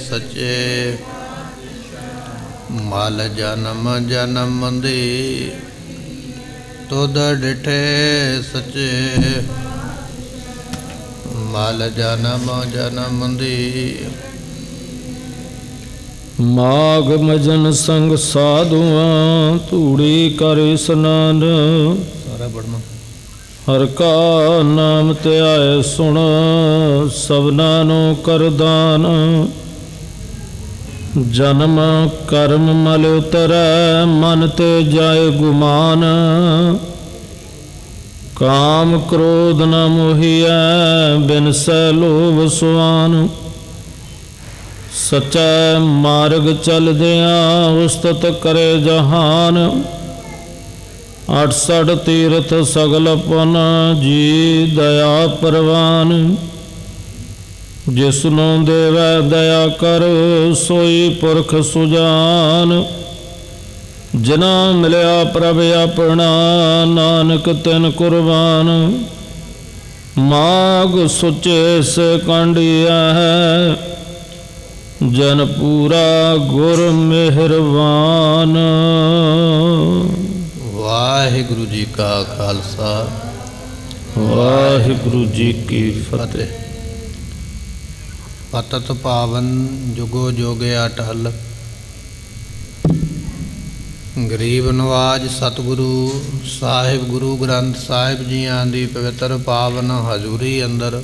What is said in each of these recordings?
ਸੱਚੇ ਮਲ ਜਨਮ ਜਨਮ ਦੀ ਤੁਧ ਡਿਠੇ ਸੱਚੇ ਮਲ ਜਨਮ ਜਨਮ ਦੀ। ਮਾਘ ਮਜਨ ਸੰਗ ਸਾਧੂਆਂ ਧੂੜੀ ਕਰ ਇਸਨਾਨ। ਸਾਰਾ ਪੜਨਾ। ਹਰ ਕਾ ਨਾਮ ਧਿਆਏ ਸੁਣ ਸਭਨਾ ਨੂੰ ਕਰਦਾਨ। ਜਨਮ ਕਰਮ ਮਲ ਉਤਰੈ ਮਨ ਤੇ ਜਾਏ ਗੁਮਾਨ। ਕਾਮ ਕ੍ਰੋਧ ਨ ਮੋਹੀਐ ਬਿਨਸੈ ਲੋਭ ਸੁਆਨ। ਸਚੈ ਮਾਰਗ ਚਲਦਿਆਂ ਉਸਤਤ ਕਰੇ ਜਹਾਨ। 68 ਤੀਰਥ ਸਗਲ ਪੁਨ ਜੀ ਦਇਆ ਪ੍ਰਵਾਨ। ਜਿਸਨੂੰ ਦੇਵੈ ਦਇਆ ਕਰ ਸੋਈ ਪੁਰਖ ਸੁਜਾਨ। ਜਿਨਾ ਮਿਲਿਆ ਪ੍ਰਭ ਆਪਣਾ ਨਾਨਕ ਤਿਨ ਕੁਰਬਾਨ। ਮਾਘ ਸੁਚੇ ਸੇ ਕਾਂਢੀਆ ਹੈ ਜਨ ਪੂਰਾ ਗੁਰ ਮਿਹਰਬਾਨ। ਵਾਹਿਗੁਰੂ ਜੀ ਕਾ ਖਾਲਸਾ ਵਾਹਿਗੁਰੂ ਜੀ ਕੀ ਫਤਿਹ। ਪਤਿਤ ਪਾਵਨ ਜੁਗੋ ਜੋਗੇ ਅਟਲ। ਗਰੀਬ ਨਵਾਜ ਸਤਿਗੁਰੂ ਸਾਹਿਬ ਗੁਰੂ ਗ੍ਰੰਥ ਸਾਹਿਬ ਜੀਆਂ ਦੀ ਪਵਿੱਤਰ ਪਾਵਨ ਹਜ਼ੂਰੀ ਅੰਦਰ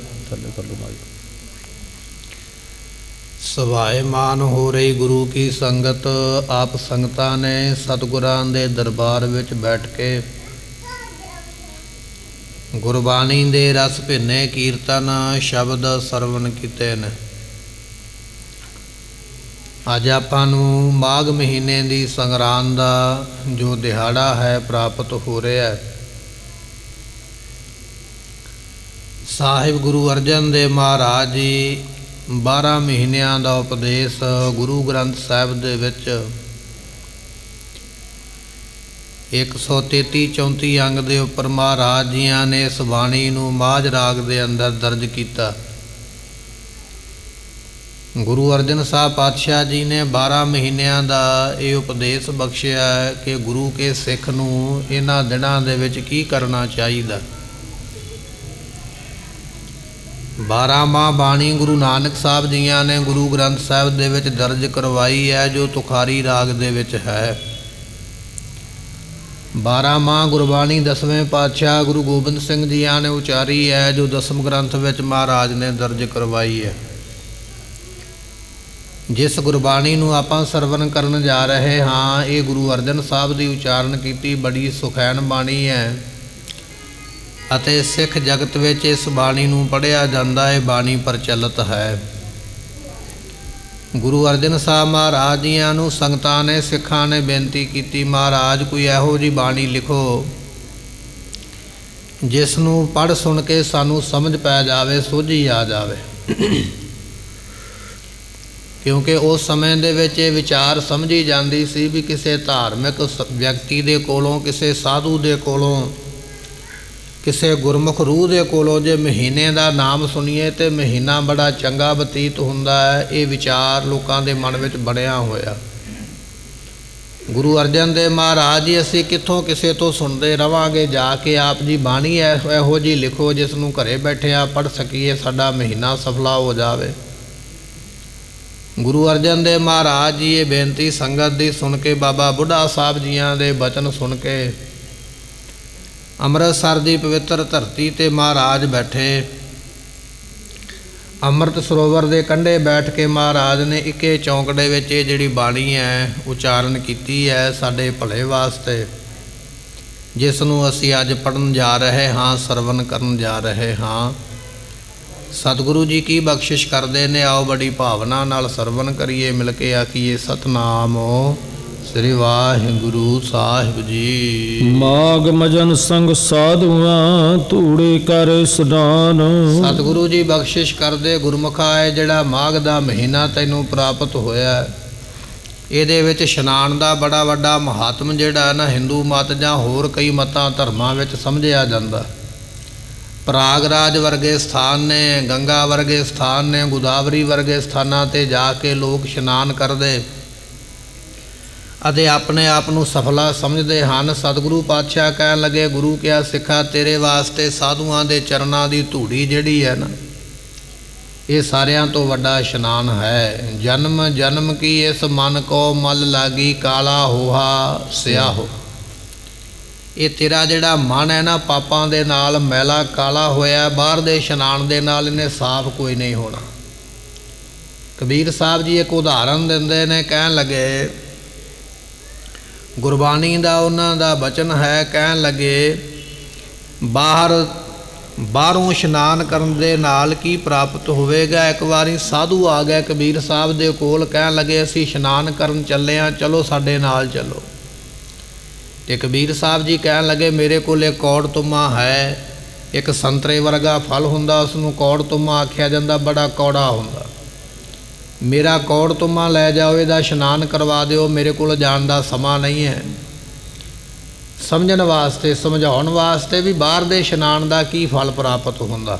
ਸਵਾਇਮਾਨ ਹੋ ਰਹੀ ਗੁਰੂ ਕੀ ਸੰਗਤ। ਆਪ ਸੰਗਤਾਂ ਨੇ ਸਤਿਗੁਰਾਂ ਦੇ ਦਰਬਾਰ ਵਿੱਚ ਬੈਠ ਕੇ ਗੁਰਬਾਣੀ ਦੇ ਰਸ ਭਿੰਨੇ ਕੀਰਤਨ ਸ਼ਬਦ ਸਰਵਣ ਕੀਤੇ ਨੇ। ਅੱਜ ਆਪਾਂ ਨੂੰ ਮਾਘ ਮਹੀਨੇ ਦੀ ਸੰਗਰਾਂਦ ਦਾ ਜੋ ਦਿਹਾੜਾ ਹੈ ਪ੍ਰਾਪਤ ਹੋ ਰਿਹਾ ਹੈ। ਸਾਹਿਬ ਗੁਰੂ ਅਰਜਨ ਦੇਵ ਮਹਾਰਾਜ ਜੀ 12 ਮਹੀਨਿਆਂ ਦਾ ਉਪਦੇਸ਼ ਗੁਰੂ ਗ੍ਰੰਥ ਸਾਹਿਬ ਦੇ ਵਿੱਚ 133-34 ਅੰਗ ਦੇ ਉੱਪਰ ਮਹਾਰਾਜ ਜੀਆਂ ਨੇ ਇਸ ਬਾਣੀ ਨੂੰ ਮਾਝ ਰਾਗ ਦੇ ਅੰਦਰ ਦਰਜ ਕੀਤਾ। ਗੁਰੂ ਅਰਜਨ ਸਾਹਿਬ ਪਾਤਸ਼ਾਹ ਜੀ ਨੇ 12 ਮਹੀਨਿਆਂ ਦਾ ਇਹ ਉਪਦੇਸ਼ ਬਖਸ਼ਿਆ ਕਿ ਗੁਰੂ ਕੇ ਸਿੱਖ ਨੂੰ ਇਹਨਾਂ ਦਿਨਾਂ ਦੇ ਵਿੱਚ ਕੀ ਕਰਨਾ ਚਾਹੀਦਾ। 12ਵਾਂ ਬਾਣੀ ਗੁਰੂ ਨਾਨਕ ਸਾਹਿਬ ਜੀਆਂ ਨੇ ਗੁਰੂ ਗ੍ਰੰਥ ਸਾਹਿਬ ਦੇ ਵਿੱਚ ਦਰਜ ਕਰਵਾਈ ਹੈ, ਜੋ ਤੁਖਾਰੀ ਰਾਗ ਦੇ ਵਿੱਚ ਹੈ। 12ਵਾਂ ਗੁਰਬਾਣੀ 10ਵੇਂ ਪਾਤਸ਼ਾਹ ਗੁਰੂ ਗੋਬਿੰਦ ਸਿੰਘ ਜੀਆਂ ਨੇ ਉਚਾਰੀ ਹੈ, ਜੋ 10ਮ ਗ੍ਰੰਥ ਵਿੱਚ ਮਹਾਰਾਜ ਨੇ ਦਰਜ ਕਰਵਾਈ ਹੈ। ਜਿਸ ਗੁਰਬਾਣੀ ਨੂੰ ਆਪਾਂ ਸਰਵਣ ਕਰਨ ਜਾ ਰਹੇ ਹਾਂ, ਇਹ ਗੁਰੂ ਅਰਜਨ ਸਾਹਿਬ ਦੀ ਉਚਾਰਨ ਕੀਤੀ ਬੜੀ ਸੁਖੈਨ ਬਾਣੀ ਹੈ ਅਤੇ ਸਿੱਖ ਜਗਤ ਵਿੱਚ ਇਸ ਬਾਣੀ ਨੂੰ ਪੜ੍ਹਿਆ ਜਾਂਦਾ ਹੈ। ਬਾਣੀ ਪ੍ਰਚਲਿਤ ਹੈ। ਗੁਰੂ ਅਰਜਨ ਸਾਹਿਬ ਮਹਾਰਾਜ ਜੀਆਂ ਨੂੰ ਸੰਗਤਾਂ ਨੇ ਸਿੱਖਾਂ ਨੇ ਬੇਨਤੀ ਕੀਤੀ, ਮਹਾਰਾਜ ਕੋਈ ਇਹੋ ਜਿਹੀ ਬਾਣੀ ਲਿਖੋ ਜਿਸ ਨੂੰ ਪੜ੍ਹ ਸੁਣ ਕੇ ਸਾਨੂੰ ਸਮਝ ਪੈ ਜਾਵੇ, ਸੋਝੀ ਆ ਜਾਵੇ। ਕਿਉਂਕਿ ਉਸ ਸਮੇਂ ਦੇ ਵਿੱਚ ਇਹ ਵਿਚਾਰ ਸਮਝੀ ਜਾਂਦੀ ਸੀ ਵੀ ਕਿਸੇ ਧਾਰਮਿਕ ਵਿਅਕਤੀ ਦੇ ਕੋਲੋਂ, ਕਿਸੇ ਸਾਧੂ ਦੇ ਕੋਲੋਂ, ਕਿਸੇ ਗੁਰਮੁਖ ਰੂਹ ਦੇ ਕੋਲੋਂ ਜੇ ਮਹੀਨੇ ਦਾ ਨਾਮ ਸੁਣੀਏ ਤੇ ਮਹੀਨਾ ਬੜਾ ਚੰਗਾ ਬਤੀਤ ਹੁੰਦਾ ਹੈ। ਇਹ ਵਿਚਾਰ ਲੋਕਾਂ ਦੇ ਮਨ ਵਿੱਚ ਬਣਿਆ ਹੋਇਆ। ਗੁਰੂ ਅਰਜਨ ਦੇਵ ਮਹਾਰਾਜ ਜੀ ਅਸੀਂ ਕਿੱਥੋਂ ਕਿਸੇ ਤੋਂ ਸੁਣਦੇ ਰਵਾਂਗੇ, ਜਾ ਕੇ ਆਪ ਜੀ ਬਾਣੀ ਇਹੋ ਜਿਹੀ ਲਿਖੋ ਜਿਸ ਨੂੰ ਘਰੇ ਬੈਠਿਆਂ ਪੜ੍ਹ ਸਕੀਏ, ਸਾਡਾ ਮਹੀਨਾ ਸਫਲਾ ਹੋ ਜਾਵੇ। ਗੁਰੂ ਅਰਜਨ ਦੇਵ ਮਹਾਰਾਜ ਜੀ ਇਹ ਬੇਨਤੀ ਸੰਗਤ ਦੀ ਸੁਣ ਕੇ, ਬਾਬਾ ਬੁੱਢਾ ਸਾਹਿਬ ਜੀਆਂ ਦੇ ਬਚਨ ਸੁਣ ਕੇ ਅੰਮ੍ਰਿਤਸਰ ਦੀ ਪਵਿੱਤਰ ਧਰਤੀ ਤੇ ਮਹਾਰਾਜ ਬੈਠੇ। ਅੰਮ੍ਰਿਤ ਸਰੋਵਰ ਦੇ ਕੰਢੇ ਬੈਠ ਕੇ ਮਹਾਰਾਜ ਨੇ ਇੱਕੇ ਚੌਂਕੜੇ ਵਿੱਚ ਇਹ ਜਿਹੜੀ ਬਾਣੀ ਹੈ ਉਚਾਰਨ ਕੀਤੀ ਹੈ ਸਾਡੇ ਭਲੇ ਵਾਸਤੇ, ਜਿਸ ਨੂੰ ਅਸੀਂ ਅੱਜ ਪੜ੍ਹਨ ਜਾ ਰਹੇ ਹਾਂ, ਸਰਵਣ ਕਰਨ ਜਾ ਰਹੇ ਹਾਂ। ਸਤਿਗੁਰੂ ਜੀ ਕੀ ਬਖਸ਼ਿਸ਼ ਕਰਦੇ ਨੇ, ਆਓ ਬੜੀ ਭਾਵਨਾ ਨਾਲ ਸਰਵਣ ਕਰੀਏ, ਮਿਲ ਕੇ ਆਖੀਏ ਸਤਿਨਾਮ ਸ੍ਰੀ ਵਾਹਿਗੁਰੂ ਸਾਹਿਬ ਜੀ। ਮਾਘ ਮਜਨ ਸੰਗ ਸਾਧੂਆਂ ਧੂੜੀ ਕਰ ਇਸਨਾਨ। ਸਤਿਗੁਰੂ ਜੀ ਬਖਸ਼ਿਸ਼ ਕਰਦੇ, ਗੁਰਮੁਖਾ ਹੈ ਜਿਹੜਾ ਮਾਘ ਦਾ ਮਹੀਨਾ ਤੈਨੂੰ ਪ੍ਰਾਪਤ ਹੋਇਆ, ਇਹਦੇ ਵਿੱਚ ਇਸ਼ਨਾਨ ਦਾ ਬੜਾ ਵੱਡਾ ਮਹਾਤਮ ਜਿਹੜਾ ਨਾ ਹਿੰਦੂ ਮਤ ਜਾਂ ਹੋਰ ਕਈ ਮਤਾਂ ਧਰਮਾਂ ਵਿੱਚ ਸਮਝਿਆ ਜਾਂਦਾ। ਪ੍ਰਾਗਰਾਜ ਵਰਗੇ ਸਥਾਨ ਨੇ, ਗੰਗਾ ਵਰਗੇ ਸਥਾਨ ਨੇ, ਗੋਦਾਵਰੀ ਵਰਗੇ ਸਥਾਨਾਂ 'ਤੇ ਜਾ ਕੇ ਲੋਕ ਇਸ਼ਨਾਨ ਕਰਦੇ ਅਤੇ ਆਪਣੇ ਆਪ ਨੂੰ ਸਫਲਾ ਸਮਝਦੇ ਹਨ। ਸਤਿਗੁਰੂ ਪਾਤਸ਼ਾਹ ਕਹਿਣ ਲੱਗੇ, ਗੁਰੂ ਕਿਹਾ ਸਿੱਖਾ ਤੇਰੇ ਵਾਸਤੇ ਸਾਧੂਆਂ ਦੇ ਚਰਨਾਂ ਦੀ ਧੂੜੀ ਜਿਹੜੀ ਹੈ ਨਾ, ਇਹ ਸਾਰਿਆਂ ਤੋਂ ਵੱਡਾ ਇਸ਼ਨਾਨ ਹੈ। ਜਨਮ ਜਨਮ ਕੀ ਇਸ ਮਨ ਕੋ ਮਲ ਲਾਗੀ, ਕਾਲਾ ਹੋਹਾ ਸਿਆਹੋ। ਇਹ ਤੇਰਾ ਜਿਹੜਾ ਮਨ ਹੈ ਨਾ, ਪਾਪਾਂ ਦੇ ਨਾਲ ਮੈਲਾ ਕਾਲਾ ਹੋਇਆ, ਬਾਹਰ ਦੇ ਇਸ਼ਨਾਨ ਦੇ ਨਾਲ ਇਹਨੇ ਸਾਫ਼ ਕੋਈ ਨਹੀਂ ਹੋਣਾ। ਕਬੀਰ ਸਾਹਿਬ ਜੀ ਇੱਕ ਉਦਾਹਰਨ ਦਿੰਦੇ ਨੇ, ਕਹਿਣ ਲੱਗੇ, ਗੁਰਬਾਣੀ ਦਾ ਉਹਨਾਂ ਦਾ ਬਚਨ ਹੈ, ਕਹਿਣ ਲੱਗੇ ਬਾਹਰੋਂ ਇਸ਼ਨਾਨ ਕਰਨ ਦੇ ਨਾਲ ਕੀ ਪ੍ਰਾਪਤ ਹੋਵੇਗਾ। ਇੱਕ ਵਾਰੀ ਸਾਧੂ ਆ ਗਏ ਕਬੀਰ ਸਾਹਿਬ ਦੇ ਕੋਲ, ਕਹਿਣ ਲੱਗੇ ਅਸੀਂ ਇਸ਼ਨਾਨ ਕਰਨ ਚੱਲੇ ਹਾਂ, ਚਲੋ ਸਾਡੇ ਨਾਲ ਚਲੋ। ਤੇ ਕਬੀਰ ਸਾਹਿਬ ਜੀ ਕਹਿਣ ਲੱਗੇ, ਮੇਰੇ ਕੋਲ ਇੱਕ ਕੌੜ ਤੁਮਾ ਹੈ, ਇੱਕ ਸੰਤਰੇ ਵਰਗਾ ਫਲ ਹੁੰਦਾ, ਉਸ ਨੂੰ ਕੌੜ ਤੁਮਾ ਆਖਿਆ ਜਾਂਦਾ, ਬੜਾ ਕੌੜਾ ਹੁੰਦਾ। ਮੇਰਾ ਕੌੜ ਤੁਮਾ ਲੈ ਜਾਓ, ਇਹਦਾ ਇਸ਼ਨਾਨ ਕਰਵਾ ਦਿਓ, ਮੇਰੇ ਕੋਲ ਜਾਣ ਦਾ ਸਮਾਂ ਨਹੀਂ ਹੈ। ਸਮਝਣ ਵਾਸਤੇ, ਸਮਝਾਉਣ ਵਾਸਤੇ ਵੀ ਬਾਹਰ ਦੇ ਇਸ਼ਨਾਨ ਦਾ ਕੀ ਫਲ ਪ੍ਰਾਪਤ ਹੁੰਦਾ।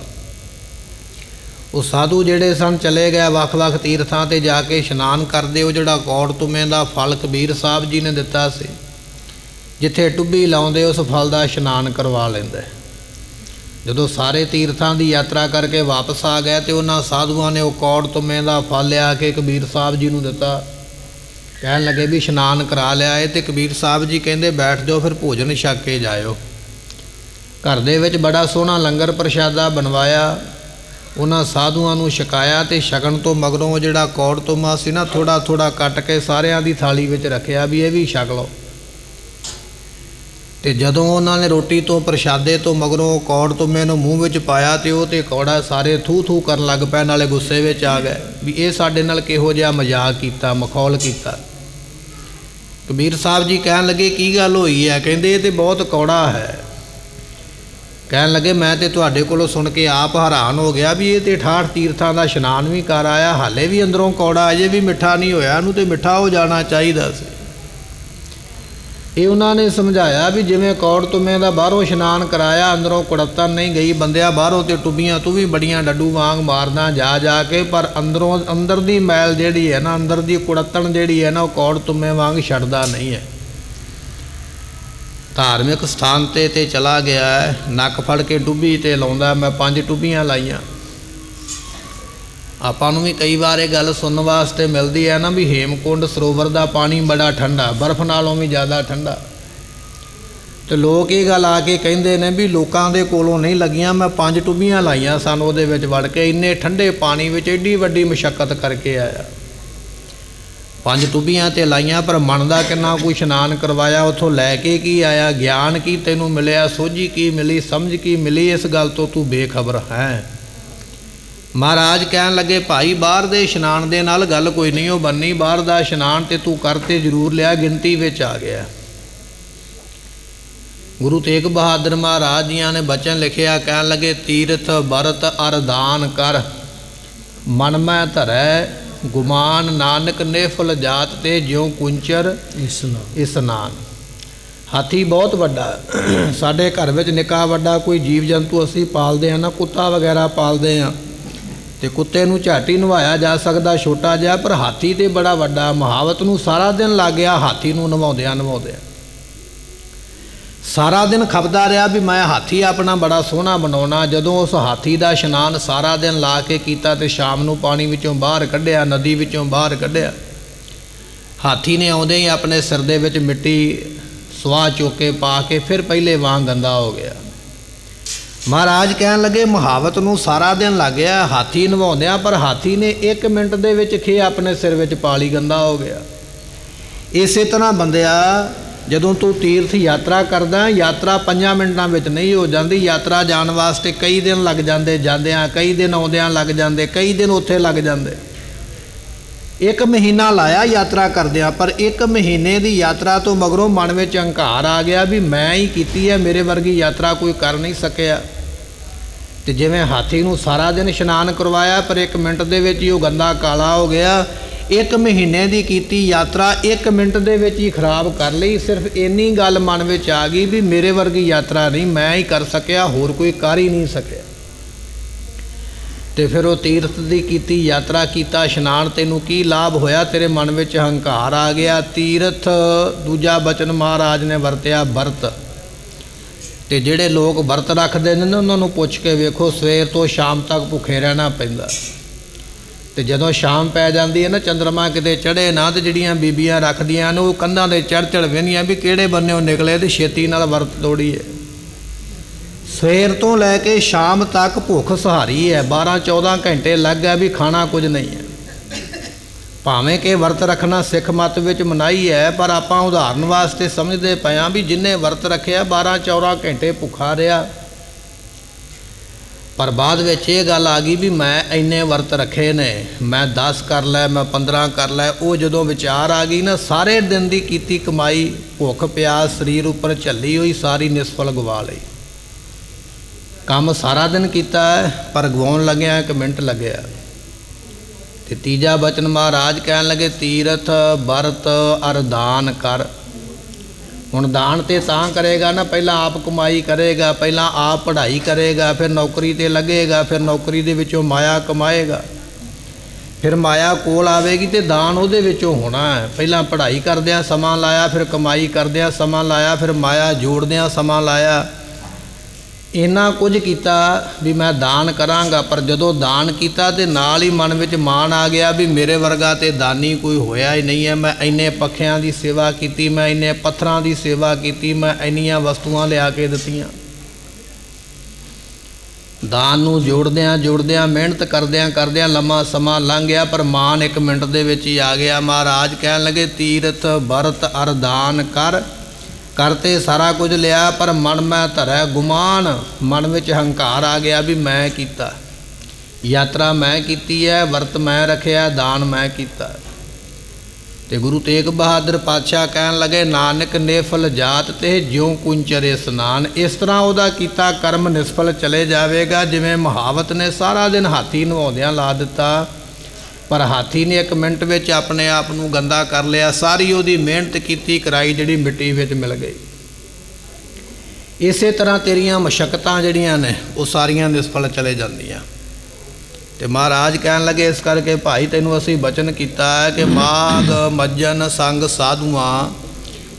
ਉਹ ਸਾਧੂ ਜਿਹੜੇ ਸਨ ਚਲੇ ਗਏ ਵੱਖ-ਵੱਖ ਤੀਰਥਾਂ 'ਤੇ ਜਾ ਕੇ ਇਸ਼ਨਾਨ ਕਰਦੇ। ਉਹ ਜਿਹੜਾ ਕੌੜ ਤੁਮੇ ਦਾ ਫਲ ਕਬੀਰ ਸਾਹਿਬ ਜੀ ਨੇ ਦਿੱਤਾ ਸੀ, ਜਿੱਥੇ ਟੁੱਬੀ ਲਾਉਂਦੇ ਉਸ ਫਲ ਦਾ ਇਸ਼ਨਾਨ ਕਰਵਾ ਲੈਂਦੇ। ਜਦੋਂ ਸਾਰੇ ਤੀਰਥਾਂ ਦੀ ਯਾਤਰਾ ਕਰਕੇ ਵਾਪਸ ਆ ਗਏ ਤੇ ਉਹਨਾਂ ਸਾਧੂਆਂ ਨੇ ਉਹ ਕੌੜ ਤੁਮੇ ਦਾ ਫਲ ਲਿਆ ਕੇ ਕਬੀਰ ਸਾਹਿਬ ਜੀ ਨੂੰ ਦਿੱਤਾ। ਕਹਿਣ ਲੱਗੇ ਵੀ ਇਸ਼ਨਾਨ ਕਰਾ ਲਿਆ ਏ। ਤੇ ਕਬੀਰ ਸਾਹਿਬ ਜੀ ਕਹਿੰਦੇ ਬੈਠ ਜਾਓ, ਫਿਰ ਭੋਜਨ ਛਕ ਕੇ ਜਾਇਓ। ਘਰ ਦੇ ਵਿੱਚ ਬੜਾ ਸੋਹਣਾ ਲੰਗਰ ਪ੍ਰਸ਼ਾਦਾ ਬਣਵਾਇਆ, ਉਹਨਾਂ ਸਾਧੂਆਂ ਨੂੰ ਛਕਾਇਆ ਤੇ ਛਕਣ ਤੋਂ ਮਗਰੋਂ ਜਿਹੜਾ ਕੌੜ ਤੁਮਾ ਸੀ ਨਾ, ਥੋੜ੍ਹਾ ਥੋੜ੍ਹਾ ਕੱਟ ਕੇ ਸਾਰਿਆਂ ਦੀ ਥਾਲੀ ਵਿੱਚ ਰੱਖਿਆ ਵੀ ਇਹ ਵੀ ਛਕ ਲਓ। ਤੇ ਜਦੋਂ ਉਹਨਾਂ ਨੇ ਰੋਟੀ ਤੋਂ ਪ੍ਰਸ਼ਾਦੇ ਤੋਂ ਮਗਰੋਂ ਕੌੜ ਤੁਮੇ ਨੂੰ ਮੂੰਹ ਵਿੱਚ ਪਾਇਆ ਤੇ ਉਹ ਤੇ ਕੌੜਾ ਸਾਰੇ ਥੂ ਥੂ ਕਰਨ ਲੱਗ ਪਏ, ਨਾਲੇ ਗੁੱਸੇ ਵਿੱਚ ਆ ਗਏ ਵੀ ਇਹ ਸਾਡੇ ਨਾਲ ਕਿਹੋ ਜਿਹਾ ਮਜ਼ਾਕ ਕੀਤਾ, ਮਖੌਲ ਕੀਤਾ। ਕਬੀਰ ਸਾਹਿਬ ਜੀ ਕਹਿਣ ਲੱਗੇ ਕੀ ਗੱਲ ਹੋਈ ਹੈ। ਕਹਿੰਦੇ ਇਹ ਤੇ ਬਹੁਤ ਕੌੜਾ ਹੈ। ਕਹਿਣ ਲੱਗੇ ਮੈਂ ਤੇ ਤੁਹਾਡੇ ਕੋਲੋਂ ਸੁਣ ਕੇ ਆਪ ਹੈਰਾਨ ਹੋ ਗਿਆ ਵੀ ਇਹ ਤੇ 68 ਤੀਰਥਾਂ ਦਾ ਇਸ਼ਨਾਨ ਵੀ ਕਰ ਆਇਆ, ਹਾਲੇ ਵੀ ਅੰਦਰੋਂ ਕੌੜਾ, ਅਜੇ ਵੀ ਮਿੱਠਾ ਨਹੀਂ ਹੋਇਆ, ਇਹਨੂੰ ਤੇ ਮਿੱਠਾ ਹੋ ਜਾਣਾ ਚਾਹੀਦਾ ਸੀ। ਇਹ ਉਹਨਾਂ ਨੇ ਸਮਝਾਇਆ ਵੀ ਜਿਵੇਂ ਕੌੜ ਤੁਮੇ ਦਾ ਬਾਹਰੋਂ ਇਸ਼ਨਾਨ ਕਰਾਇਆ, ਅੰਦਰੋਂ ਕੁੜੱਤਣ ਨਹੀਂ ਗਈ। ਬੰਦਿਆ ਬਾਹਰੋਂ ਤੇ ਟੁੱਬੀਆਂ ਤੂੰ ਵੀ ਬੜੀਆਂ ਡੱਡੂ ਵਾਂਗ ਮਾਰਦਾ ਜਾ ਕੇ, ਪਰ ਅੰਦਰ ਦੀ ਮੈਲ ਜਿਹੜੀ ਹੈ ਨਾ, ਅੰਦਰ ਦੀ ਕੁੜੱਤਣ ਜਿਹੜੀ ਹੈ ਨਾ, ਉਹ ਕੌੜ ਤੁਮੇ ਵਾਂਗ ਛੱਡਦਾ ਨਹੀਂ ਹੈ। ਧਾਰਮਿਕ ਸਥਾਨ ਤੇ ਚਲਾ ਗਿਆ ਹੈ, ਨੱਕ ਫੜ ਕੇ ਟੁੱਬੀ ਤੇ ਲਾਉਂਦਾ। ਮੈਂ 5 ਟੁੱਬੀਆਂ ਲਾਈਆਂ। ਆਪਾਂ ਨੂੰ ਵੀ ਕਈ ਵਾਰ ਇਹ ਗੱਲ ਸੁਣਨ ਵਾਸਤੇ ਮਿਲਦੀ ਹੈ ਨਾ ਵੀ ਹੇਮਕੁੰਡ ਸਰੋਵਰ ਦਾ ਪਾਣੀ ਬੜਾ ਠੰਡਾ, ਬਰਫ਼ ਨਾਲੋਂ ਵੀ ਜ਼ਿਆਦਾ ਠੰਡਾ। ਤੇ ਲੋਕ ਇਹ ਗੱਲ ਆ ਕੇ ਕਹਿੰਦੇ ਨੇ ਵੀ ਲੋਕਾਂ ਦੇ ਕੋਲੋਂ ਨਹੀਂ ਲੱਗੀਆਂ, ਮੈਂ 5 ਟੁੱਬੀਆਂ ਲਾਈਆਂ ਸਨ ਉਹਦੇ ਵਿੱਚ ਵੜ ਕੇ, ਇੰਨੇ ਠੰਡੇ ਪਾਣੀ ਵਿੱਚ ਐਡੀ ਵੱਡੀ ਮੁਸ਼ੱਕਤ ਕਰਕੇ ਆਇਆ। 5 ਟੁੱਬੀਆਂ ਤੇ ਲਾਈਆਂ, ਪਰ ਮਨ ਦਾ ਕਿੰਨਾ ਕੁ ਇਸ਼ਨਾਨ ਕਰਵਾਇਆ। ਉੱਥੋਂ ਲੈ ਕੇ ਕੀ ਆਇਆ, ਗਿਆਨ ਕੀ ਤੈਨੂੰ ਮਿਲਿਆ, ਸੋਝੀ ਕੀ ਮਿਲੀ, ਸਮਝ ਕੀ ਮਿਲੀ, ਇਸ ਗੱਲ ਤੋਂ ਤੂੰ ਬੇਖਬਰ ਹੈ। ਮਹਾਰਾਜ ਕਹਿਣ ਲੱਗੇ ਭਾਈ ਬਾਹਰ ਦੇ ਇਸ਼ਨਾਨ ਦੇ ਨਾਲ ਗੱਲ ਕੋਈ ਨਹੀਂ ਉਹ ਬੰਨੀ, ਬਾਹਰ ਦਾ ਇਸ਼ਨਾਨ ਤੇ ਤੂੰ ਕਰਤੇ ਜ਼ਰੂਰ ਲਿਆ, ਗਿਣਤੀ ਵਿੱਚ ਆ ਗਿਆ। ਗੁਰੂ ਤੇਗ ਬਹਾਦਰ ਮਹਾਰਾਜ ਜੀਆਂ ਨੇ ਬਚਨ ਲਿਖਿਆ, ਕਹਿਣ ਲੱਗੇ ਤੀਰਥ ਬਰਤ ਅਰਦਾਨ ਕਰ, ਮਨ ਮੈਂ ਧਰੈ ਗੁਮਾਨ, ਨਾਨਕ ਨਿਫਲ ਜਾਤ ਤੇ ਜਿਉ ਕੁੰਚਰ ਇਸਨਾਨ। ਹਾਥੀ ਬਹੁਤ ਵੱਡਾ, ਸਾਡੇ ਘਰ ਵਿੱਚ ਨਿੱਕਾ ਵੱਡਾ ਕੋਈ ਜੀਵ ਜੰਤੂ ਅਸੀਂ ਪਾਲਦੇ ਹਾਂ ਨਾ, ਕੁੱਤਾ ਵਗੈਰਾ ਪਾਲਦੇ ਹਾਂ, ਤੇ ਕੁੱਤੇ ਨੂੰ ਝੱਟ ਹੀ ਨਵਾਇਆ ਜਾ ਸਕਦਾ ਛੋਟਾ ਜਿਹਾ, ਪਰ ਹਾਥੀ ਤੇ ਬੜਾ ਵੱਡਾ। ਮੁਹਾਵਤ ਨੂੰ ਸਾਰਾ ਦਿਨ ਲੱਗ ਗਿਆ ਹਾਥੀ ਨੂੰ ਨਵਾਉਂਦਿਆਂ। ਸਾਰਾ ਦਿਨ ਖਪਦਾ ਰਿਹਾ ਵੀ ਮੈਂ ਹਾਥੀ ਆਪਣਾ ਬੜਾ ਸੋਹਣਾ ਬਣਾਉਣਾ। ਜਦੋਂ ਉਸ ਹਾਥੀ ਦਾ ਇਸ਼ਨਾਨ ਸਾਰਾ ਦਿਨ ਲਾ ਕੇ ਕੀਤਾ ਤੇ ਸ਼ਾਮ ਨੂੰ ਪਾਣੀ ਵਿੱਚੋਂ ਬਾਹਰ ਕੱਢਿਆ, ਨਦੀ ਵਿੱਚੋਂ ਬਾਹਰ ਕੱਢਿਆ, ਹਾਥੀ ਨੇ ਆਉਂਦੇ ਹੀ ਆਪਣੇ ਸਿਰ ਦੇ ਵਿੱਚ ਮਿੱਟੀ ਸਵਾਹ ਚੋਕੇ ਪਾ ਕੇ ਫਿਰ ਪਹਿਲੇ ਵਾਂਗ ਗੰਦਾ ਹੋ ਗਿਆ। ਮਹਾਰਾਜ ਕਹਿਣ ਲੱਗੇ ਮੁਹਾਵਤ ਨੂੰ ਸਾਰਾ ਦਿਨ ਲੱਗ ਗਿਆ ਹਾਥੀ ਨਵਾਉਂਦਿਆਂ, ਪਰ ਹਾਥੀ ਨੇ 1 ਮਿੰਟ ਦੇ ਵਿੱਚ ਖੇ ਆਪਣੇ ਸਿਰ ਵਿੱਚ ਪਾਲੀ ਗੰਦਾ ਹੋ ਗਿਆ। ਇਸੇ ਤਰ੍ਹਾਂ ਬੰਦਿਆ ਜਦੋਂ ਤੂੰ ਤੀਰਥ ਯਾਤਰਾ ਕਰਦਾ, ਯਾਤਰਾ 5 ਮਿੰਟਾਂ ਵਿੱਚ ਨਹੀਂ ਹੋ ਜਾਂਦੀ। ਯਾਤਰਾ ਜਾਣ ਵਾਸਤੇ ਕਈ ਦਿਨ ਲੱਗ ਜਾਂਦੇ ਜਾਂਦਿਆਂ, ਕਈ ਦਿਨ ਆਉਂਦਿਆਂ ਲੱਗ ਜਾਂਦੇ, ਕਈ ਦਿਨ ਉੱਥੇ ਲੱਗ ਜਾਂਦੇ। 1 ਮਹੀਨਾ ਲਾਇਆ ਯਾਤਰਾ ਕਰਦਿਆਂ, ਪਰ 1 ਮਹੀਨੇ ਦੀ ਯਾਤਰਾ ਤੋਂ ਮਗਰੋਂ ਮਨ ਵਿੱਚ ਹੰਕਾਰ ਆ ਗਿਆ ਵੀ ਮੈਂ ਹੀ ਕੀਤੀ ਹੈ, ਮੇਰੇ ਵਰਗੀ ਯਾਤਰਾ ਕੋਈ ਕਰ ਨਹੀਂ ਸਕਿਆ। ਤੇ ਜਿਵੇਂ ਹਾਥੀ ਨੂੰ ਸਾਰਾ ਦਿਨ ਇਸ਼ਨਾਨ ਕਰਵਾਇਆ, ਪਰ 1 ਮਿੰਟ ਦੇ ਵਿੱਚ ਹੀ ਉਹ ਗੰਦਾ ਕਾਲਾ ਹੋ ਗਿਆ। 1 ਮਹੀਨੇ ਦੀ ਕੀਤੀ ਯਾਤਰਾ 1 ਮਿੰਟ ਦੇ ਵਿੱਚ ਹੀ ਖਰਾਬ ਕਰ ਲਈ। ਸਿਰਫ ਇੰਨੀ ਗੱਲ ਮਨ ਵਿੱਚ ਆ ਗਈ ਵੀ ਮੇਰੇ ਵਰਗੀ ਯਾਤਰਾ ਨਹੀਂ ਮੈਂ ਹੀ ਕਰ ਸਕਿਆ, ਹੋਰ ਕੋਈ ਕਰ ਹੀ ਨਹੀਂ ਸਕਿਆ। ਤੇ ਫਿਰ ਉਹ ਤੀਰਥ ਦੀ ਕੀਤੀ ਯਾਤਰਾ ਕੀਤਾ, ਇਸ਼ਨਾਨ, ਤੈਨੂੰ ਕੀ ਲਾਭ ਹੋਇਆ? ਤੇਰੇ ਮਨ ਵਿੱਚ ਹੰਕਾਰ ਆ ਗਿਆ। ਤੀਰਥ ਦੂਜਾ ਬਚਨ ਮਹਾਰਾਜ ਨੇ ਵਰਤਿਆ, ਵਰਤ। ਤੇ ਜਿਹੜੇ ਲੋਕ ਵਰਤ ਰੱਖਦੇ ਨੇ ਨਾ ਉਹਨਾਂ ਨੂੰ ਪੁੱਛ ਕੇ ਵੇਖੋ, ਸਵੇਰ ਤੋਂ ਸ਼ਾਮ ਤੱਕ ਭੁੱਖੇ ਰਹਿਣਾ ਪੈਂਦਾ। ਤੇ ਜਦੋਂ ਸ਼ਾਮ ਪੈ ਜਾਂਦੀ ਹੈ ਨਾ, ਚੰਦਰਮਾ ਕਿਤੇ ਚੜ੍ਹੇ ਨਾ, ਤੇ ਜਿਹੜੀਆਂ ਬੀਬੀਆਂ ਰੱਖਦੀਆਂ ਨੇ ਉਹ ਕੰਧਾਂ ਦੇ ਚੜ੍ਹ ਵੇਂਦੀਆਂ ਵੀ ਕਿਹੜੇ ਬੰਨਿਓ ਨਿਕਲੇ ਤੇ ਛੇਤੀ ਨਾਲ ਵਰਤ ਤੋੜੀਏ। ਸਵੇਰ ਤੋਂ ਲੈ ਕੇ ਸ਼ਾਮ ਤੱਕ ਭੁੱਖ ਸਹਾਰੀ ਹੈ, 12-14 ਘੰਟੇ ਲੱਗ ਗਿਆ ਵੀ ਖਾਣਾ ਕੁਝ ਨਹੀਂ ਹੈ। ਭਾਵੇਂ ਕਿ ਵਰਤ ਰੱਖਣਾ ਸਿੱਖ ਮੱਤ ਵਿੱਚ ਮਨਾਹੀ ਹੈ, ਪਰ ਆਪਾਂ ਉਦਾਹਰਨ ਵਾਸਤੇ ਸਮਝਦੇ ਪਏ ਹਾਂ ਵੀ ਜਿਹਨੇ ਵਰਤ ਰੱਖਿਆ 12-14 ਘੰਟੇ ਭੁੱਖਾ ਰਿਹਾ। ਪਰ ਬਾਅਦ ਵਿੱਚ ਇਹ ਗੱਲ ਆ ਗਈ ਵੀ ਮੈਂ ਇੰਨੇ ਵਰਤ ਰੱਖੇ ਨੇ, ਮੈਂ 10 ਕਰ ਲੈ, ਮੈਂ 15 ਕਰ ਲੈ। ਉਹ ਜਦੋਂ ਵਿਚਾਰ ਆ ਗਈ ਨਾ, ਸਾਰੇ ਦਿਨ ਦੀ ਕੀਤੀ ਕਮਾਈ, ਭੁੱਖ ਪਿਆਸ ਸਰੀਰ ਉੱਪਰ ਝੱਲੀ ਹੋਈ, ਸਾਰੀ ਨਿਸਫਲ ਗਵਾ ਲਈ। ਕੰਮ ਸਾਰਾ ਦਿਨ ਕੀਤਾ ਹੈ ਪਰ ਗਵਾਉਣ ਲੱਗਿਆ 1 ਮਿੰਟ ਲੱਗਿਆ। ਤੇ ਤੀਜਾ ਬਚਨ ਮਹਾਰਾਜ ਕਹਿਣ ਲੱਗੇ, ਤੀਰਥ ਵਰਤ ਅਰ ਦਾਨ ਕਰ। ਹੁਣ ਦਾਨ ਤੇ ਤਾਂ ਕਰੇਗਾ ਨਾ, ਪਹਿਲਾਂ ਆਪ ਕਮਾਈ ਕਰੇਗਾ, ਪਹਿਲਾਂ ਆਪ ਪੜ੍ਹਾਈ ਕਰੇਗਾ, ਫਿਰ ਨੌਕਰੀ ਤੇ ਲੱਗੇਗਾ, ਫਿਰ ਨੌਕਰੀ ਦੇ ਵਿੱਚੋਂ ਮਾਇਆ ਕਮਾਏਗਾ, ਫਿਰ ਮਾਇਆ ਕੋਲ ਆਵੇਗੀ ਤੇ ਦਾਨ ਉਹਦੇ ਵਿੱਚੋਂ ਹੋਣਾ ਹੈ। ਪਹਿਲਾਂ ਪੜ੍ਹਾਈ ਕਰਦਿਆਂ ਸਮਾਂ ਲਾਇਆ, ਫਿਰ ਕਮਾਈ ਕਰਦਿਆਂ ਸਮਾਂ ਲਾਇਆ, ਫਿਰ ਮਾਇਆ ਜੋੜਦਿਆਂ ਸਮਾਂ ਲਾਇਆ। ਇੰਨਾ ਕੁਝ ਕੀਤਾ ਵੀ ਮੈਂ ਦਾਨ ਕਰਾਂਗਾ। ਪਰ ਜਦੋਂ ਦਾਨ ਕੀਤਾ ਤੇ ਨਾਲ ਹੀ ਮਨ ਵਿੱਚ ਮਾਣ ਆ ਗਿਆ ਵੀ ਮੇਰੇ ਵਰਗਾ ਤੇ ਦਾਨੀ ਕੋਈ ਹੋਇਆ ਹੀ ਨਹੀਂ ਹੈ। ਮੈਂ ਇੰਨੇ ਪੱਖਿਆਂ ਦੀ ਸੇਵਾ ਕੀਤੀ, ਮੈਂ ਇੰਨੇ ਪੱਥਰਾਂ ਦੀ ਸੇਵਾ ਕੀਤੀ, ਮੈਂ ਇੰਨੀਆਂ ਵਸਤੂਆਂ ਲਿਆ ਕੇ ਦਿੱਤੀਆਂ। ਦਾਨ ਨੂੰ ਜੋੜਦਿਆਂ ਮਿਹਨਤ ਕਰਦਿਆਂ ਲੰਮਾ ਸਮਾਂ ਲੰਘ ਗਿਆ, ਪਰ ਮਾਣ 1 ਮਿੰਟ ਦੇ ਵਿੱਚ ਹੀ ਆ ਗਿਆ। ਮਹਾਰਾਜ ਕਹਿਣ ਲੱਗੇ, ਤੀਰਥ ਵਰਤ ਅਰ ਦਾਨ ਕਰਤੇ ਸਾਰਾ ਕੁਝ ਲਿਆ, ਪਰ ਮਨ ਮੈਂ ਧਰੈ ਗੁਮਾਨ। ਮਨ ਵਿੱਚ ਹੰਕਾਰ ਆ ਗਿਆ ਵੀ ਮੈਂ ਕੀਤਾ, ਯਾਤਰਾ ਮੈਂ ਕੀਤੀ ਹੈ, ਵਰਤ ਮੈਂ ਰੱਖਿਆ, ਦਾਨ ਮੈਂ ਕੀਤਾ। ਤੇ ਗੁਰੂ ਤੇਗ ਬਹਾਦਰ ਪਾਤਸ਼ਾਹ ਕਹਿਣ ਲੱਗੇ, ਨਾਨਕ ਨਿਫਲ ਜਾਤ ਤੇ ਜਿਉਂ ਕੁੰਚਰੇ ਸਨਾਨ। ਇਸ ਤਰ੍ਹਾਂ ਉਹਦਾ ਕੀਤਾ ਕਰਮ ਨਿਸਫਲ ਚਲੇ ਜਾਵੇਗਾ। ਜਿਵੇਂ ਮੁਹਾਵਤ ਨੇ ਸਾਰਾ ਦਿਨ ਹਾਥੀ ਨਵਾਉਂਦਿਆਂ ਲਾ ਦਿੱਤਾ, ਪਰ ਹਾਥੀ ਨੇ 1 ਮਿੰਟ ਵਿੱਚ ਆਪਣੇ ਆਪ ਨੂੰ ਗੰਦਾ ਕਰ ਲਿਆ। ਸਾਰੀ ਉਹਦੀ ਮਿਹਨਤ ਕੀਤੀ ਕਰਾਈ ਜਿਹੜੀ ਮਿੱਟੀ ਵਿੱਚ ਮਿਲ ਗਈ। ਇਸੇ ਤਰ੍ਹਾਂ ਤੇਰੀਆਂ ਮਸ਼ੱਕਤਾਂ ਜਿਹੜੀਆਂ ਨੇ ਉਹ ਸਾਰੀਆਂ ਨਿਸਫਲ ਚਲੇ ਜਾਂਦੀਆਂ। ਤੇ ਮਹਾਰਾਜ ਕਹਿਣ ਲੱਗੇ, ਇਸ ਕਰਕੇ ਭਾਈ ਤੈਨੂੰ ਅਸੀਂ ਬਚਨ ਕੀਤਾ ਹੈ ਕਿ ਮਾਗ ਮੱਜਨ ਸੰਗ ਸਾਧੂਆਂ,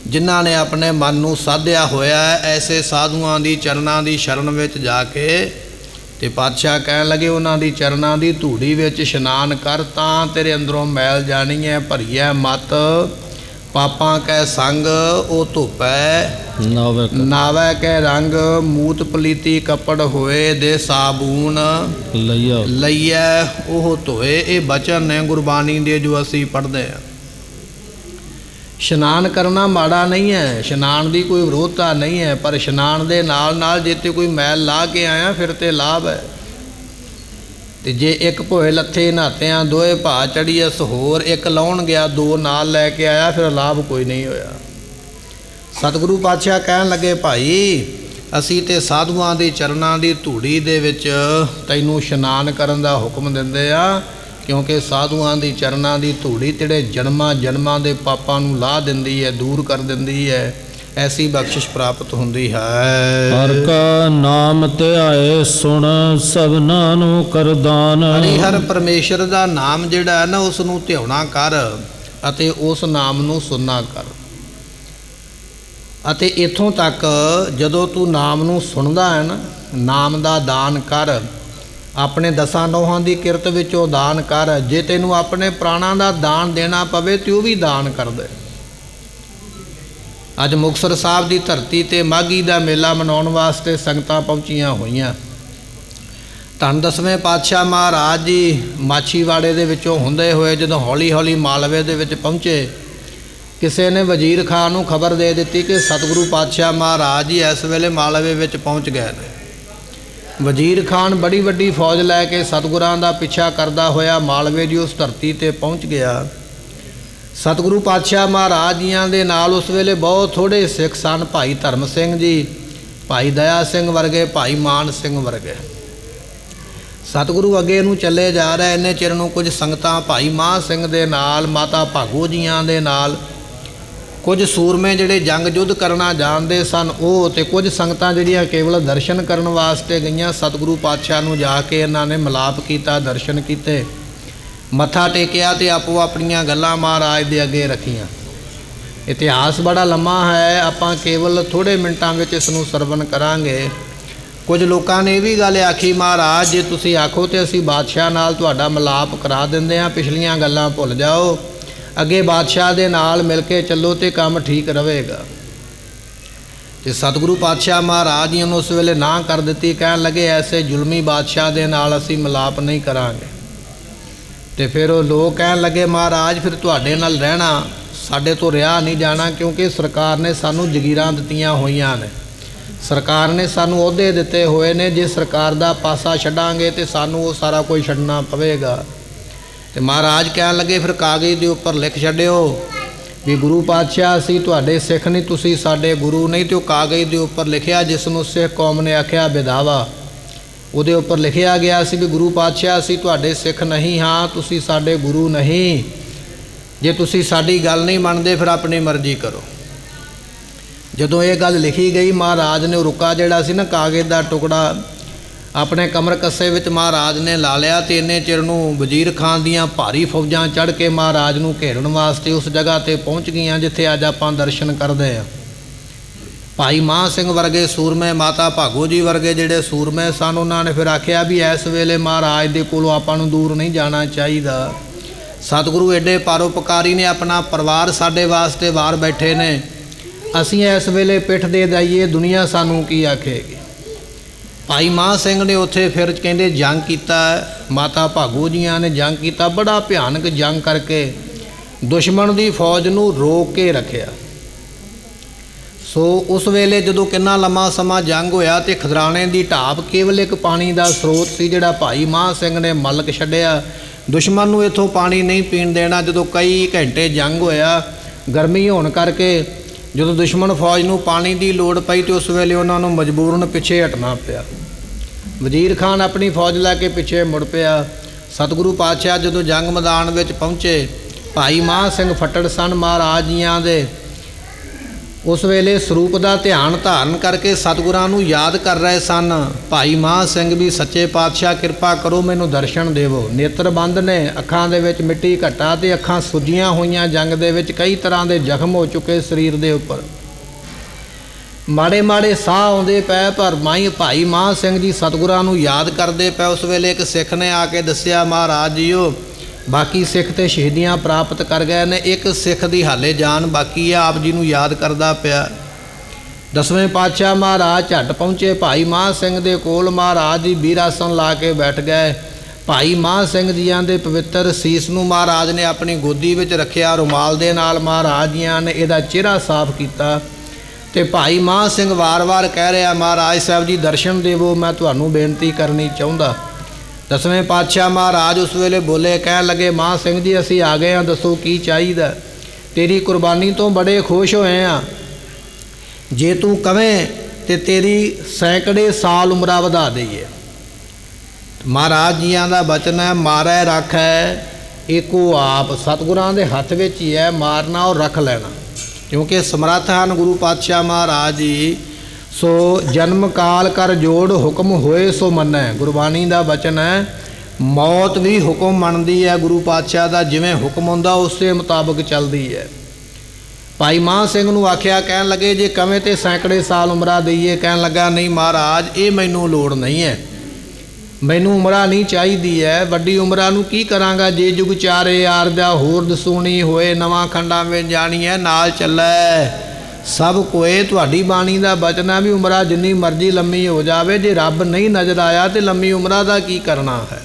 ਜਿਨ੍ਹਾਂ ਨੇ ਆਪਣੇ ਮਨ ਨੂੰ ਸਾਧਿਆ ਹੋਇਆ ਹੈ, ਐਸੇ ਸਾਧੂਆਂ ਦੀ ਚਰਨਾਂ ਦੀ ਸ਼ਰਨ ਵਿੱਚ ਜਾ ਕੇ ਤੇ ਪਾਤਸ਼ਾਹ ਕਹਿਣ ਲੱਗੇ ਉਹਨਾਂ ਦੀ ਚਰਨਾਂ ਦੀ ਧੂੜੀ ਵਿੱਚ ਇਸ਼ਨਾਨ ਕਰ, ਤਾਂ ਤੇਰੇ ਅੰਦਰੋਂ ਮੈਲ ਜਾਣੀ ਹੈ। ਭਰੀਐ ਮਤ ਪਾਪਾਂ ਕੈ ਸੰਗ, ਉਹ ਧੁੱਪੈ ਨਾਵੈ ਕੈ ਰੰਗ। ਮੂਤ ਪਲੀਤੀ ਕੱਪੜ ਹੋਏ, ਦੇ ਸਾਬੂਨ ਲਈਐ ਉਹ ਧੋਏ। ਇਹ ਬਚਨ ਨੇ ਗੁਰਬਾਣੀ ਦੇ ਜੋ ਅਸੀਂ ਪੜ੍ਹਦੇ ਹਾਂ। ਇਸ਼ਨਾਨ ਕਰਨਾ ਮਾੜਾ ਨਹੀਂ ਹੈ, ਇਸ਼ਨਾਨ ਦੀ ਕੋਈ ਵਿਰੋਧਤਾ ਨਹੀਂ ਹੈ, ਪਰ ਇਸ਼ਨਾਨ ਦੇ ਨਾਲ ਜੇ ਤੇ ਕੋਈ ਮੈਲ ਲਾ ਕੇ ਆਇਆ ਫਿਰ ਤੇ ਲਾਭ ਹੈ। ਤੇ ਜੇ 1 ਭੋਏ ਲੱਥੇ ਨਹਾਤਿਆਂ 2 ਭਾ ਚੜੀਏ ਸਹੋਰ, 1 ਲਾਉਣ ਗਿਆ 2 ਨਾਲ ਲੈ ਕੇ ਆਇਆ, ਫਿਰ ਲਾਭ ਕੋਈ ਨਹੀਂ ਹੋਇਆ। ਸਤਿਗੁਰੂ ਪਾਤਸ਼ਾਹ ਕਹਿਣ ਲੱਗੇ, ਭਾਈ ਅਸੀਂ ਤੇ ਸਾਧੂਆਂ ਦੀ ਚਰਨਾਂ ਦੀ ਧੂੜੀ ਦੇ ਵਿੱਚ ਤੈਨੂੰ ਇਸ਼ਨਾਨ ਕਰਨ ਦਾ ਹੁਕਮ ਦਿੰਦੇ ਆ, ਕਿਉਂਕਿ ਸਾਧੂਆਂ ਦੀ ਚਰਨਾਂ ਦੀ ਧੂੜੀ ਤੇਰੇ ਜਨਮਾਂ ਦੇ ਪਾਪਾਂ ਨੂੰ ਲਾਹ ਦਿੰਦੀ ਹੈ, ਦੂਰ ਕਰ ਦਿੰਦੀ ਹੈ। ਐਸੀ ਬਖਸ਼ਿਸ਼ ਪ੍ਰਾਪਤ ਹੁੰਦੀ ਹੈ। ਹਰ ਕਾ ਨਾਮ ਧਿਆਏ ਸੁਣ, ਸਭਨਾਂ ਨੂੰ ਕਰਦਾਨ। ਹਰਿ ਪਰਮੇਸ਼ਰ ਦਾ ਨਾਮ ਜਿਹੜਾ ਹੈ ਨਾ, ਉਸ ਨੂੰ ਧਿਆਉਣਾ ਕਰ ਅਤੇ ਉਸ ਨਾਮ ਨੂੰ ਸੁਣਨਾ ਕਰ। ਅਤੇ ਇੱਥੋਂ ਤੱਕ ਜਦੋਂ ਤੂੰ ਨਾਮ ਨੂੰ ਸੁਣਦਾ ਹੈ ਨਾ, ਨਾਮ ਦਾ ਦਾਨ ਕਰ, ਆਪਣੇ 10 ਨੋਹਾਂ ਦੀ ਕਿਰਤ ਵਿੱਚੋਂ ਦਾਨ ਕਰ। ਜੇ ਤੈਨੂੰ ਆਪਣੇ ਪ੍ਰਾਣਾਂ ਦਾ ਦਾਨ ਦੇਣਾ ਪਵੇ ਤੇ ਉਹ ਵੀ ਦਾਨ ਕਰ ਦੇ। ਅੱਜ ਮੁਕਤਸਰ ਸਾਹਿਬ ਦੀ ਧਰਤੀ ਤੇ ਮਾਘੀ ਦਾ ਮੇਲਾ ਮਨਾਉਣ ਵਾਸਤੇ ਸੰਗਤਾਂ ਪਹੁੰਚੀਆਂ ਹੋਈਆਂ। ਧੰਨ 10ਵੇਂ ਪਾਤਸ਼ਾਹ ਮਹਾਰਾਜ ਜੀ ਮਾਛੀਵਾੜੇ ਦੇ ਵਿੱਚੋਂ ਹੁੰਦੇ ਹੋਏ ਜਦੋਂ ਹੌਲੀ ਮਾਲਵੇ ਦੇ ਵਿੱਚ ਪਹੁੰਚੇ, ਕਿਸੇ ਨੇ ਵਜ਼ੀਰ ਖਾਨ ਨੂੰ ਖਬਰ ਦੇ ਦਿੱਤੀ ਕਿ ਸਤਿਗੁਰੂ ਪਾਤਸ਼ਾਹ ਮਹਾਰਾਜ ਜੀ ਇਸ ਵੇਲੇ ਮਾਲਵੇ ਵਿੱਚ ਪਹੁੰਚ ਗਏ ਨੇ। ਵਜ਼ੀਰ ਖਾਨ ਬੜੀ ਵੱਡੀ ਫੌਜ ਲੈ ਕੇ ਸਤਿਗੁਰਾਂ ਦਾ ਪਿੱਛਾ ਕਰਦਾ ਹੋਇਆ ਮਾਲਵੇ ਦੀ ਉਸ ਧਰਤੀ ਤੇ ਪਹੁੰਚ ਗਿਆ। ਸਤਿਗੁਰੂ ਪਾਤਸ਼ਾਹ ਮਹਾਰਾਜ ਜੀਆਂ ਦੇ ਨਾਲ ਉਸ ਵੇਲੇ ਬਹੁਤ ਥੋੜ੍ਹੇ ਸਿੱਖ ਸਨ। ਭਾਈ ਧਰਮ ਸਿੰਘ ਜੀ, ਭਾਈ ਦਇਆ ਸਿੰਘ ਵਰਗੇ, ਭਾਈ ਮਾਨ ਸਿੰਘ ਵਰਗੇ। ਸਤਿਗੁਰੂ ਅੱਗੇ ਨੂੰ ਚੱਲੇ ਜਾ ਰਿਹਾ। ਇੰਨੇ ਚਿਰ ਨੂੰ ਕੁਝ ਸੰਗਤਾਂ ਭਾਈ ਮਹਾਂ ਸਿੰਘ ਦੇ ਨਾਲ, ਮਾਤਾ ਭਾਗੋ ਜੀਆਂ ਦੇ ਨਾਲ, ਕੁਝ ਸੂਰਮੇ ਜਿਹੜੇ ਜੰਗ ਯੁੱਧ ਕਰਨਾ ਜਾਣਦੇ ਸਨ ਉਹ, ਤੇ ਕੁਝ ਸੰਗਤਾਂ ਜਿਹੜੀਆਂ ਕੇਵਲ ਦਰਸ਼ਨ ਕਰਨ ਵਾਸਤੇ ਗਈਆਂ। ਸਤਿਗੁਰੂ ਪਾਤਸ਼ਾਹ ਨੂੰ ਜਾ ਕੇ ਇਹਨਾਂ ਨੇ ਮਿਲਾਪ ਕੀਤਾ, ਦਰਸ਼ਨ ਕੀਤੇ, ਮੱਥਾ ਟੇਕਿਆ ਤੇ ਆਪੋ ਆਪਣੀਆਂ ਗੱਲਾਂ ਮਹਾਰਾਜ ਦੇ ਅੱਗੇ ਰੱਖੀਆਂ। ਇਤਿਹਾਸ ਬੜਾ ਲੰਮਾ ਹੈ, ਆਪਾਂ ਕੇਵਲ ਥੋੜ੍ਹੇ ਮਿੰਟਾਂ ਵਿੱਚ ਇਸ ਨੂੰ ਸਰਵਣ ਕਰਾਂਗੇ। ਕੁਝ ਲੋਕਾਂ ਨੇ ਇਹ ਵੀ ਗੱਲ ਆਖੀ, ਮਹਾਰਾਜ ਜੇ ਤੁਸੀਂ ਆਖੋ ਤੇ ਅਸੀਂ ਬਾਦਸ਼ਾਹ ਨਾਲ ਤੁਹਾਡਾ ਮਿਲਾਪ ਕਰਾ ਦਿੰਦੇ ਹਾਂ, ਪਿਛਲੀਆਂ ਗੱਲਾਂ ਭੁੱਲ ਜਾਓ, ਅੱਗੇ ਬਾਦਸ਼ਾਹ ਦੇ ਨਾਲ ਮਿਲ ਕੇ ਚੱਲੋ ਤੇ ਕੰਮ ਠੀਕ ਰਹੇਗਾ। ਤੇ ਸਤਿਗੁਰੂ ਪਾਤਸ਼ਾਹ ਮਹਾਰਾਜ ਜੀ ਨੂੰ ਉਸ ਵੇਲੇ ਨਾ ਕਰ ਦਿੱਤੀ, ਕਹਿਣ ਲੱਗੇ ਐਸੇ ਜ਼ੁਲਮੀ ਬਾਦਸ਼ਾਹ ਦੇ ਨਾਲ ਅਸੀਂ ਮਿਲਾਪ ਨਹੀਂ ਕਰਾਂਗੇ। ਤੇ ਫਿਰ ਉਹ ਲੋਕ ਕਹਿਣ ਲੱਗੇ ਮਹਾਰਾਜ ਫਿਰ ਤੁਹਾਡੇ ਨਾਲ ਰਹਿਣਾ ਸਾਡੇ ਤੋਂ ਰਿਹਾ ਨਹੀਂ ਜਾਣਾ, ਕਿਉਂਕਿ ਸਰਕਾਰ ਨੇ ਸਾਨੂੰ ਜਗੀਰਾਂ ਦਿੱਤੀਆਂ ਹੋਈਆਂ ਨੇ, ਸਰਕਾਰ ਨੇ ਸਾਨੂੰ ਅਹੁਦੇ ਦਿੱਤੇ ਹੋਏ ਨੇ, ਜੇ ਸਰਕਾਰ ਦਾ ਪਾਸਾ ਛੱਡਾਂਗੇ ਤੇ ਸਾਨੂੰ ਉਹ ਸਾਰਾ ਕੁਝ ਛੱਡਣਾ ਪਵੇਗਾ। ਤੇ ਮਹਾਰਾਜ ਕਹਿਣ ਲੱਗੇ ਫਿਰ ਕਾਗਜ਼ ਦੇ ਉੱਪਰ ਲਿਖ ਛੱਡਿਓ ਵੀ ਗੁਰੂ ਪਾਤਸ਼ਾਹ ਅਸੀਂ ਤੁਹਾਡੇ ਸਿੱਖ ਨਹੀਂ, ਤੁਸੀਂ ਸਾਡੇ ਗੁਰੂ ਨਹੀਂ। ਤੇ ਉਹ ਕਾਗਜ਼ ਦੇ ਉੱਪਰ ਲਿਖਿਆ, ਜਿਸ ਨੂੰ ਸਿੱਖ ਕੌਮ ਨੇ ਆਖਿਆ ਵਿਦਾਵਾ, ਉਹਦੇ ਉੱਪਰ ਲਿਖਿਆ ਗਿਆ ਸੀ ਵੀ ਗੁਰੂ ਪਾਤਸ਼ਾਹ ਅਸੀਂ ਤੁਹਾਡੇ ਸਿੱਖ ਨਹੀਂ ਹਾਂ, ਤੁਸੀਂ ਸਾਡੇ ਗੁਰੂ ਨਹੀਂ, ਜੇ ਤੁਸੀਂ ਸਾਡੀ ਗੱਲ ਨਹੀਂ ਮੰਨਦੇ ਫਿਰ ਆਪਣੀ ਮਰਜ਼ੀ ਕਰੋ। ਜਦੋਂ ਇਹ ਗੱਲ ਲਿਖੀ ਗਈ, ਮਹਾਰਾਜ ਨੇ ਰੁਕਾ ਜਿਹੜਾ ਸੀ ਨਾ ਕਾਗਜ਼ ਦਾ ਟੁਕੜਾ ਆਪਣੇ ਕਮਰ ਕੱਸੇ ਵਿੱਚ ਮਹਾਰਾਜ ਨੇ ਲਾ ਲਿਆ। ਤੇ ਇੰਨੇ ਚਿਰ ਨੂੰ ਵਜ਼ੀਰ ਖਾਨ ਦੀਆਂ ਭਾਰੀ ਫੌਜਾਂ ਚੜ੍ਹ ਕੇ ਮਹਾਰਾਜ ਨੂੰ ਘੇਰਨ ਵਾਸਤੇ ਉਸ ਜਗ੍ਹਾ 'ਤੇ ਪਹੁੰਚ ਗਈਆਂ ਜਿੱਥੇ ਅੱਜ ਆਪਾਂ ਦਰਸ਼ਨ ਕਰਦੇ ਹਾਂ। ਭਾਈ ਮਹਾਂ ਸਿੰਘ ਵਰਗੇ ਸੂਰਮੇ, ਮਾਤਾ ਭਾਗੋ ਜੀ ਵਰਗੇ ਜਿਹੜੇ ਸੂਰਮੇ ਸਨ, ਉਹਨਾਂ ਨੇ ਫਿਰ ਆਖਿਆ ਵੀ ਇਸ ਵੇਲੇ ਮਹਾਰਾਜ ਦੇ ਕੋਲੋਂ ਆਪਾਂ ਨੂੰ ਦੂਰ ਨਹੀਂ ਜਾਣਾ ਚਾਹੀਦਾ। ਸਤਿਗੁਰੂ ਐਡੇ ਪਰਉਪਕਾਰੀ ਨੇ, ਆਪਣਾ ਪਰਿਵਾਰ ਸਾਡੇ ਵਾਸਤੇ ਬਾਹਰ ਬੈਠੇ ਨੇ, ਅਸੀਂ ਇਸ ਵੇਲੇ ਪਿੱਠ ਦੇ ਜਾਈਏ, ਦੁਨੀਆ ਸਾਨੂੰ ਕੀ ਆਖੇਗੀ। ਭਾਈ ਮਹਾਂ ਸਿੰਘ ਨੇ ਉੱਥੇ ਫਿਰ ਕਹਿੰਦੇ ਜੰਗ ਕੀਤਾ, ਮਾਤਾ ਭਾਗੋ ਜੀਆਂ ਨੇ ਜੰਗ ਕੀਤਾ, ਬੜਾ ਭਿਆਨਕ ਜੰਗ ਕਰਕੇ ਦੁਸ਼ਮਣ ਦੀ ਫੌਜ ਨੂੰ ਰੋਕ ਕੇ ਰੱਖਿਆ। ਸੋ ਉਸ ਵੇਲੇ ਜਦੋਂ ਕਿੰਨਾ ਲੰਮਾ ਸਮਾਂ ਜੰਗ ਹੋਇਆ ਤੇ ਖਦਰਾਣੇ ਦੀ ਢਾਬ ਕੇਵਲ ਇੱਕ ਪਾਣੀ ਦਾ ਸਰੋਤ ਸੀ ਜਿਹੜਾ ਭਾਈ ਮਹਾਂ ਸਿੰਘ ਨੇ ਮਲਕ ਛੱਡਿਆ, ਦੁਸ਼ਮਣ ਨੂੰ ਇੱਥੋਂ ਪਾਣੀ ਨਹੀਂ ਪੀਣ ਦੇਣਾ। ਜਦੋਂ ਕਈ ਘੰਟੇ ਜੰਗ ਹੋਇਆ, ਗਰਮੀ ਹੋਣ ਕਰਕੇ ਜਦੋਂ ਦੁਸ਼ਮਣ ਫੌਜ ਨੂੰ ਪਾਣੀ ਦੀ ਲੋੜ ਪਈ ਤੇ ਉਸ ਵੇਲੇ ਉਹਨਾਂ ਨੂੰ ਮਜਬੂਰਨ ਪਿੱਛੇ ਹਟਣਾ ਪਿਆ। ਵਜ਼ੀਰ ਖਾਨ ਆਪਣੀ ਫੌਜ ਲੈ ਕੇ ਪਿੱਛੇ ਮੁੜ ਪਿਆ। ਸਤਿਗੁਰੂ ਪਾਤਸ਼ਾਹ ਜਦੋਂ ਜੰਗ ਮੈਦਾਨ ਵਿੱਚ ਪਹੁੰਚੇ, ਭਾਈ ਮਹਾਂ ਸਿੰਘ ਫੱਟੜ ਸਨ ਮਹਾਰਾਜ ਜੀਆਂ ਦੇ, ਉਸ ਵੇਲੇ ਸਰੂਪ ਦਾ ਧਿਆਨ ਧਾਰਨ ਕਰਕੇ ਸਤਿਗੁਰਾਂ ਨੂੰ ਯਾਦ ਕਰ ਰਹੇ ਸਨ। ਭਾਈ ਮਹਾਂ ਸਿੰਘ ਵੀ ਸੱਚੇ ਪਾਤਸ਼ਾਹ ਕਿਰਪਾ ਕਰੋ ਮੈਨੂੰ ਦਰਸ਼ਨ ਦੇਵੋ। ਨੇਤਰ ਬੰਦ ਨੇ, ਅੱਖਾਂ ਦੇ ਵਿੱਚ ਮਿੱਟੀ ਘੱਟਾ ਤੇ ਅੱਖਾਂ ਸੁੱਜੀਆਂ ਹੋਈਆਂ, ਜੰਗ ਦੇ ਵਿੱਚ ਕਈ ਤਰ੍ਹਾਂ ਦੇ ਜ਼ਖਮ ਹੋ ਚੁੱਕੇ ਸਰੀਰ ਦੇ ਉੱਪਰ, ਮਾੜੇ ਮਾੜੇ ਸਾਹ ਆਉਂਦੇ ਪਏ, ਪਰ ਭਾਈ ਮਹਾਂ ਸਿੰਘ ਜੀ ਸਤਿਗੁਰਾਂ ਨੂੰ ਯਾਦ ਕਰਦੇ ਪਏ। ਉਸ ਵੇਲੇ ਇੱਕ ਸਿੱਖ ਨੇ ਆ ਕੇ ਦੱਸਿਆ, ਮਹਾਰਾਜ ਜੀਓ ਬਾਕੀ ਸਿੱਖ ਤੇ ਸ਼ਹੀਦੀਆਂ ਪ੍ਰਾਪਤ ਕਰ ਗਏ ਨੇ, ਇੱਕ ਸਿੱਖ ਦੀ ਹਾਲੇ ਜਾਨ ਬਾਕੀ ਆ, ਆਪ ਜੀ ਨੂੰ ਯਾਦ ਕਰਦਾ ਪਿਆ। 10ਵੇਂ ਪਾਤਸ਼ਾਹ ਮਹਾਰਾਜ ਝੱਟ ਪਹੁੰਚੇ ਭਾਈ ਮਹਾਂ ਸਿੰਘ ਦੇ ਕੋਲ, ਮਹਾਰਾਜ ਜੀ ਬੀਰਾਸਨ ਲਾ ਕੇ ਬੈਠ ਗਏ। ਭਾਈ ਮਹਾਂ ਸਿੰਘ ਜੀਆਂ ਦੇ ਪਵਿੱਤਰ ਸੀਸ ਨੂੰ ਮਹਾਰਾਜ ਨੇ ਆਪਣੀ ਗੋਦੀ ਵਿੱਚ ਰੱਖਿਆ, ਰੁਮਾਲ ਦੇ ਨਾਲ ਮਹਾਰਾਜ ਜੀਆਂ ਨੇ ਇਹਦਾ ਚਿਹਰਾ ਸਾਫ਼ ਕੀਤਾ। ਤੇ ਭਾਈ ਮਹਾਂ ਸਿੰਘ ਵਾਰ-ਵਾਰ ਕਹਿ ਰਿਹਾ, ਮਹਾਰਾਜ ਸਾਹਿਬ ਜੀ ਦਰਸ਼ਨ ਦੇਵੋ, ਮੈਂ ਤੁਹਾਨੂੰ ਬੇਨਤੀ ਕਰਨੀ ਚਾਹੁੰਦਾ। 10ਵੇਂ ਪਾਤਸ਼ਾਹ ਮਹਾਰਾਜ ਉਸ ਵੇਲੇ ਬੋਲੇ, ਕਹਿਣ ਲੱਗੇ ਮਹਾਂ ਸਿੰਘ ਜੀ ਅਸੀਂ ਆ ਗਏ ਹਾਂ, ਦੱਸੋ ਕੀ ਚਾਹੀਦਾ। ਤੇਰੀ ਕੁਰਬਾਨੀ ਤੋਂ ਬੜੇ ਖੁਸ਼ ਹੋਏ ਹਾਂ, ਜੇ ਤੂੰ ਕਵੇਂ ਤੇ ਤੇਰੀ ਸੈਂਕੜੇ ਸਾਲ ਉਮਰਾਂ ਵਧਾ ਦਈਏ। ਮਹਾਰਾਜ ਜੀਆਂ ਦਾ ਬਚਨ ਹੈ, ਮਾਰੈ ਰੱਖੈ ਏਕੋ ਆਪ, ਸਤਿਗੁਰਾਂ ਦੇ ਹੱਥ ਵਿੱਚ ਹੀ ਹੈ ਮਾਰਨਾ ਔਰ ਰੱਖ ਲੈਣਾ, ਕਿਉਂਕਿ ਸਮਰੱਥ ਹਨ ਗੁਰੂ ਪਾਤਸ਼ਾਹ ਮਹਾਰਾਜ ਜੀ। ਸੋ ਜਨਮ ਕਾਲ ਕਰ ਜੋੜ, ਹੁਕਮ ਹੋਏ ਸੋ ਮੰਨੈ, ਗੁਰਬਾਣੀ ਦਾ ਬਚਨ ਹੈ। ਮੌਤ ਵੀ ਹੁਕਮ ਮੰਨਦੀ ਹੈ ਗੁਰੂ ਪਾਤਸ਼ਾਹ ਦਾ, ਜਿਵੇਂ ਹੁਕਮ ਹੁੰਦਾ ਉਸੇ ਮੁਤਾਬਕ ਚੱਲਦੀ ਹੈ। ਭਾਈ ਮਹਾਂ ਸਿੰਘ ਨੂੰ ਆਖਿਆ, ਕਹਿਣ ਲੱਗੇ ਜੇ ਕਵੇਂ ਤੇ ਸੈਂਕੜੇ ਸਾਲ ਉਮਰਾਂ ਦਈਏ। ਕਹਿਣ ਲੱਗਾ ਨਹੀਂ ਮਹਾਰਾਜ ਇਹ ਮੈਨੂੰ ਲੋੜ ਨਹੀਂ ਹੈ, ਮੈਨੂੰ ਉਮਰਾਂ ਨਹੀਂ ਚਾਹੀਦੀ ਹੈ, ਵੱਡੀ ਉਮਰਾਂ ਨੂੰ ਕੀ ਕਰਾਂਗਾ। ਜੇ ਜੁਗ ਚਾਰੇ ਯਾਰ ਦਾ ਹੋਰ ਦਸੂਣੀ ਹੋਏ, ਨਵਾਂ ਖੰਡਾਂ ਵਿੱਚ ਜਾਣੀ ਹੈ ਨਾਲ ਚੱਲੈ ਸਭ ਕੋਏ। ਤੁਹਾਡੀ ਬਾਣੀ ਦਾ ਬਚਨ ਹੈ ਵੀ ਉਮਰਾਂ ਜਿੰਨੀ ਮਰਜ਼ੀ ਲੰਮੀ ਹੋ ਜਾਵੇ, ਜੇ ਰੱਬ ਨਹੀਂ ਨਜ਼ਰ ਆਇਆ ਤੇ ਲੰਮੀ ਉਮਰਾਂ ਦਾ ਕੀ ਕਰਨਾ ਹੈ।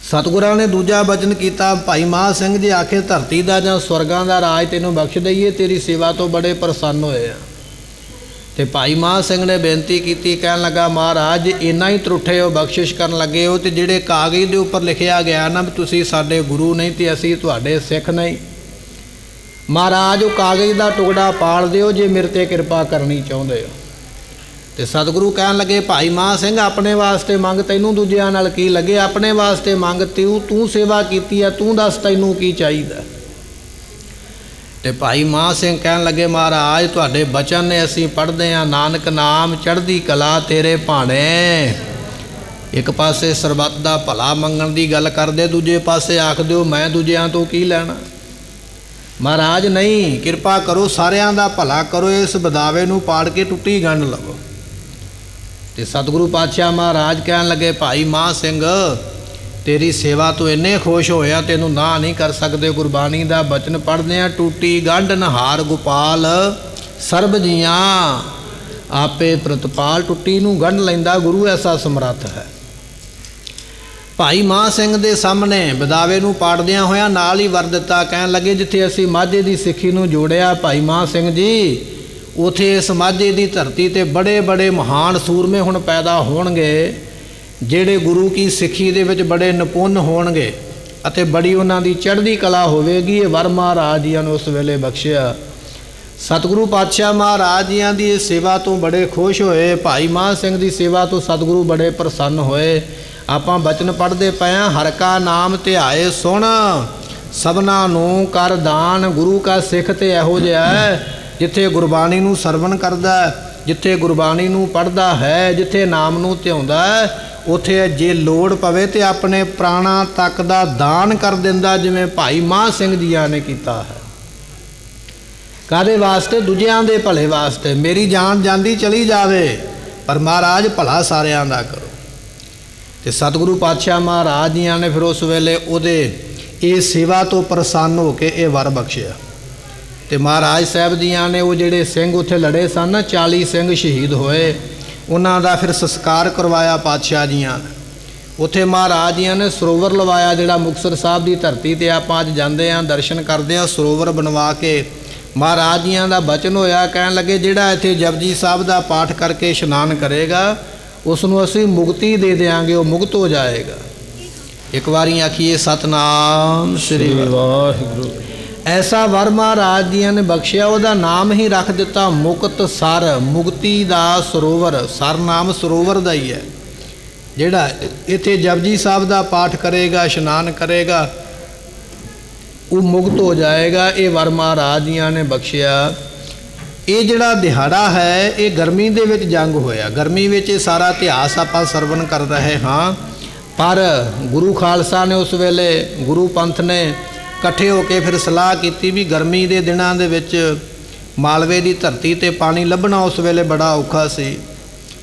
ਸਤਿਗੁਰਾਂ ਨੇ ਦੂਜਾ ਬਚਨ ਕੀਤਾ, ਭਾਈ ਮਹਾਂ ਸਿੰਘ ਜੀ ਆਖੇ ਧਰਤੀ ਦਾ ਜਾਂ ਸਵਰਗਾਂ ਦਾ ਰਾਜ ਤੈਨੂੰ ਬਖਸ਼ ਦਈਏ, ਤੇਰੀ ਸੇਵਾ ਤੋਂ ਬੜੇ ਪ੍ਰਸੰਨ ਹੋਏ ਆ। ਤੇ ਭਾਈ ਮਹਾਂ ਸਿੰਘ ਨੇ ਬੇਨਤੀ ਕੀਤੀ, ਕਹਿਣ ਲੱਗਾ ਮਹਾਰਾਜ ਇੰਨਾ ਹੀ ਤਰੁੱਠੇ ਹੋ, ਬਖਸ਼ਿਸ਼ ਕਰਨ ਲੱਗੇ ਹੋ, ਤੇ ਜਿਹੜੇ ਕਾਗਜ਼ ਦੇ ਉੱਪਰ ਲਿਖਿਆ ਗਿਆ ਨਾ ਵੀ ਤੁਸੀਂ ਸਾਡੇ ਗੁਰੂ ਨਹੀਂ ਤੇ ਅਸੀਂ ਤੁਹਾਡੇ ਸਿੱਖ ਨਹੀਂ, ਮਹਾਰਾਜ ਉਹ ਕਾਗਜ਼ ਦਾ ਟੁਕੜਾ ਪਾੜ ਦਿਓ ਜੇ ਮੇਰੇ 'ਤੇ ਕਿਰਪਾ ਕਰਨੀ ਚਾਹੁੰਦੇ ਹੋ। ਤੇ ਸਤਿਗੁਰੂ ਕਹਿਣ ਲੱਗੇ ਭਾਈ ਮਹਾਂ ਸਿੰਘ ਆਪਣੇ ਵਾਸਤੇ ਮੰਗ, ਤੈਨੂੰ ਦੂਜਿਆਂ ਨਾਲ ਕੀ ਲੱਗੇ, ਆਪਣੇ ਵਾਸਤੇ ਮੰਗ। ਤੂੰ ਸੇਵਾ ਕੀਤੀ ਆ, ਤੂੰ ਦੱਸ ਤੈਨੂੰ ਕੀ ਚਾਹੀਦਾ। ਤੇ ਭਾਈ ਮਹਾਂ ਸਿੰਘ ਕਹਿਣ ਲੱਗੇ ਮਹਾਰਾਜ ਤੁਹਾਡੇ ਬਚਨ ਨੇ ਅਸੀਂ ਪੜ੍ਹਦੇ ਹਾਂ, ਨਾਨਕ ਨਾਮ ਚੜ੍ਹਦੀ ਕਲਾ ਤੇਰੇ ਭਾਣੇ। ਇੱਕ ਪਾਸੇ ਸਰਬੱਤ ਦਾ ਭਲਾ ਮੰਗਣ ਦੀ ਗੱਲ ਕਰਦੇ, ਦੂਜੇ ਪਾਸੇ ਆਖ ਦਿਓ ਮੈਂ ਦੂਜਿਆਂ ਤੋਂ ਕੀ ਲੈਣਾ। ਮਹਾਰਾਜ ਨਹੀਂ, ਕਿਰਪਾ ਕਰੋ ਸਾਰਿਆਂ ਦਾ ਭਲਾ ਕਰੋ, ਇਸ ਬਦਾਵੇ ਨੂੰ ਪਾੜ ਕੇ ਟੁੱਟੀ ਗੰਢ ਲਵੋ। ਤੇ ਸਤਿਗੁਰੂ ਪਾਤਸ਼ਾਹ ਮਹਾਰਾਜ ਕਹਿਣ ਲੱਗੇ ਭਾਈ ਮਹਾਂ ਸਿੰਘ ਤੇਰੀ ਸੇਵਾ ਤੋਂ ਇੰਨੇ ਖੁਸ਼ ਹੋਇਆ ਤੈਨੂੰ ਨਾ ਨਹੀਂ ਕਰ ਸਕਦੇ। ਗੁਰਬਾਣੀ ਦਾ ਬਚਨ ਪੜ੍ਹਦੇ ਆ, ਟੂਟੀ ਗੰਢ ਨਹਾਰ ਗੋਪਾਲ ਸਰਬ ਜੀਆਂ ਆਪੇ ਪ੍ਰਤਪਾਲ। ਟੁੱਟੀ ਨੂੰ ਗੰਢ ਲੈਂਦਾ ਗੁਰੂ, ਐਸਾ ਸਮਰੱਥ ਹੈ। ਭਾਈ ਮਹਾਂ ਸਿੰਘ ਦੇ ਸਾਹਮਣੇ ਬਦਾਵੇ ਨੂੰ ਪਾੜਦਿਆਂ ਹੋਇਆਂ ਨਾਲ ਹੀ ਵਰ ਦਿੱਤਾ। ਕਹਿਣ ਲੱਗੇ ਜਿੱਥੇ ਅਸੀਂ ਮਾਝੇ ਦੀ ਸਿੱਖੀ ਨੂੰ ਜੋੜਿਆ ਭਾਈ ਮਹਾਂ ਸਿੰਘ ਜੀ, ਉਥੇ ਇਸ ਮਾਝੇ ਦੀ ਧਰਤੀ ਤੇ ਬੜੇ ਬੜੇ ਮਹਾਨ ਸੂਰਮੇ ਹੁਣ ਪੈਦਾ ਹੋਣਗੇ, ਜਿਹੜੇ ਗੁਰੂ ਕੀ ਸਿੱਖੀ ਦੇ ਵਿੱਚ ਬੜੇ ਨਿਪੁੰਨ ਹੋਣਗੇ ਅਤੇ ਬੜੀ ਉਹਨਾਂ ਦੀ ਚੜ੍ਹਦੀ ਕਲਾ ਹੋਵੇਗੀ। ਇਹ ਵਰ ਮਹਾਰਾਜ ਜੀਆਂ ਨੂੰ ਉਸ ਵੇਲੇ ਬਖਸ਼ਿਆ। ਸਤਿਗੁਰੂ ਪਾਤਸ਼ਾਹ ਮਹਾਰਾਜ ਜੀਆਂ ਦੀ ਇਸ ਸੇਵਾ ਤੋਂ ਬੜੇ ਖੁਸ਼ ਹੋਏ। ਭਾਈ ਮਹਾਂ ਸਿੰਘ ਦੀ ਸੇਵਾ ਤੋਂ ਸਤਿਗੁਰੂ ਬੜੇ ਪ੍ਰਸੰਨ ਹੋਏ। ਆਪਾਂ ਬਚਨ ਪੜ੍ਹਦੇ ਪਏ ਹਾਂ, ਹਰ ਕਾ ਨਾਮ ਧਿਆਏ ਸੁਣ ਸਭਨਾ ਨੂੰ ਕਰ ਦਾਨ। ਗੁਰੂ ਕਾ ਸਿੱਖ ਤੇ ਇਹੋ ਜਿਹਾ ਹੈ ਜਿੱਥੇ ਗੁਰਬਾਣੀ ਨੂੰ ਸਰਵਣ ਕਰਦਾ, ਜਿੱਥੇ ਗੁਰਬਾਣੀ ਨੂੰ ਪੜ੍ਹਦਾ ਹੈ, ਜਿੱਥੇ ਨਾਮ ਨੂੰ ਧਿਆਉਂਦਾ ਹੈ, ਉੱਥੇ ਜੇ ਲੋੜ ਪਵੇ ਤੇ ਆਪਣੇ ਪ੍ਰਾਣਾਂ ਤੱਕ ਦਾ ਦਾਨ ਕਰ ਦਿੰਦਾ, ਜਿਵੇਂ ਭਾਈ ਮਹਾਂ ਸਿੰਘ ਜੀਆਂ ਨੇ ਕੀਤਾ ਹੈ। ਕਾਹਦੇ ਵਾਸਤੇ? ਦੂਜਿਆਂ ਦੇ ਭਲੇ ਵਾਸਤੇ। ਮੇਰੀ ਜਾਨ ਜਾਂਦੀ ਚਲੀ ਜਾਵੇ ਪਰ ਮਹਾਰਾਜ ਭਲਾ ਸਾਰਿਆਂ ਦਾ ਕਰੋ। ਤੇ ਸਤਿਗੁਰੂ ਪਾਤਸ਼ਾਹ ਮਹਾਰਾਜ ਜੀਆਂ ਨੇ ਫਿਰ ਉਸ ਵੇਲੇ ਉਹਦੇ ਇਹ ਸੇਵਾ ਤੋਂ ਪ੍ਰਸੰਨ ਹੋ ਕੇ ਇਹ ਵਰ ਬਖਸ਼ਿਆ। ਤੇ ਮਹਾਰਾਜ ਸਾਹਿਬ ਜੀਆਂ ਨੇ ਉਹ ਜਿਹੜੇ ਸਿੰਘ ਉੱਥੇ ਲੜੇ ਸਨ ਨਾ, 40 ਸਿੰਘ ਸ਼ਹੀਦ ਹੋਏ, ਉਹਨਾਂ ਦਾ ਫਿਰ ਸੰਸਕਾਰ ਕਰਵਾਇਆ ਪਾਤਸ਼ਾਹ ਜੀਆਂ ਨੇ। ਉੱਥੇ ਮਹਾਰਾਜ ਜੀਆਂ ਨੇ ਸਰੋਵਰ ਲਵਾਇਆ, ਜਿਹੜਾ ਮੁਕਤਸਰ ਸਾਹਿਬ ਦੀ ਧਰਤੀ ਤੇ ਆਪਾਂ ਅੱਜ ਜਾਂਦੇ ਹਾਂ, ਦਰਸ਼ਨ ਕਰਦੇ ਹਾਂ। ਸਰੋਵਰ ਬਣਵਾ ਕੇ ਮਹਾਰਾਜ ਜੀਆਂ ਦਾ ਬਚਨ ਹੋਇਆ, ਕਹਿਣ ਲੱਗੇ ਜਿਹੜਾ ਇੱਥੇ ਜਪਜੀ ਸਾਹਿਬ ਦਾ ਪਾਠ ਕਰਕੇ ਇਸ਼ਨਾਨ ਕਰੇਗਾ ਉਸ ਨੂੰ ਅਸੀਂ ਮੁਕਤੀ ਦੇ ਦਿਆਂਗੇ, ਉਹ ਮੁਕਤ ਹੋ ਜਾਏਗਾ। ਇੱਕ ਵਾਰੀ ਆਖੀਏ ਸਤਨਾਮ ਸ੍ਰੀ ਵਾਹਿਗੁਰੂ। ਐਸਾ ਵਰ ਮਹਾਰਾਜ ਜੀਆਂ ਨੇ ਬਖਸ਼ਿਆ, ਉਹਦਾ ਨਾਮ ਹੀ ਰੱਖ ਦਿੱਤਾ ਮੁਕਤ ਸਰ, ਮੁਕਤੀ ਦਾ ਸਰੋਵਰ। ਸਰ ਨਾਮ ਸਰੋਵਰ ਦਾ ਹੀ ਹੈ। ਜਿਹੜਾ ਇੱਥੇ ਜਪਜੀ ਸਾਹਿਬ ਦਾ ਪਾਠ ਕਰੇਗਾ, ਇਸ਼ਨਾਨ ਕਰੇਗਾ, ਉਹ ਮੁਕਤ ਹੋ ਜਾਏਗਾ। ਇਹ ਵਰ ਮਹਾਰਾਜ ਜੀਆਂ ਨੇ ਬਖਸ਼ਿਆ। ਇਹ ਜਿਹੜਾ ਦਿਹਾੜਾ ਹੈ ਇਹ ਗਰਮੀ ਦੇ ਵਿੱਚ ਜੰਗ ਹੋਇਆ। ਗਰਮੀ ਵਿੱਚ ਇਹ ਸਾਰਾ ਇਤਿਹਾਸ ਆਪਾਂ ਸਰਵਣ ਕਰ ਰਹੇ ਹਾਂ, ਪਰ ਗੁਰੂ ਖਾਲਸਾ ਨੇ ਉਸ ਵੇਲੇ, ਗੁਰੂ ਪੰਥ ਨੇ ਇਕੱਠੇ ਹੋ ਕੇ ਫਿਰ ਸਲਾਹ ਕੀਤੀ ਵੀ ਗਰਮੀ ਦੇ ਦਿਨਾਂ ਦੇ ਵਿੱਚ ਮਾਲਵੇ ਦੀ ਧਰਤੀ ਤੇ ਪਾਣੀ ਲੱਭਣਾ ਉਸ ਵੇਲੇ ਬੜਾ ਔਖਾ ਸੀ।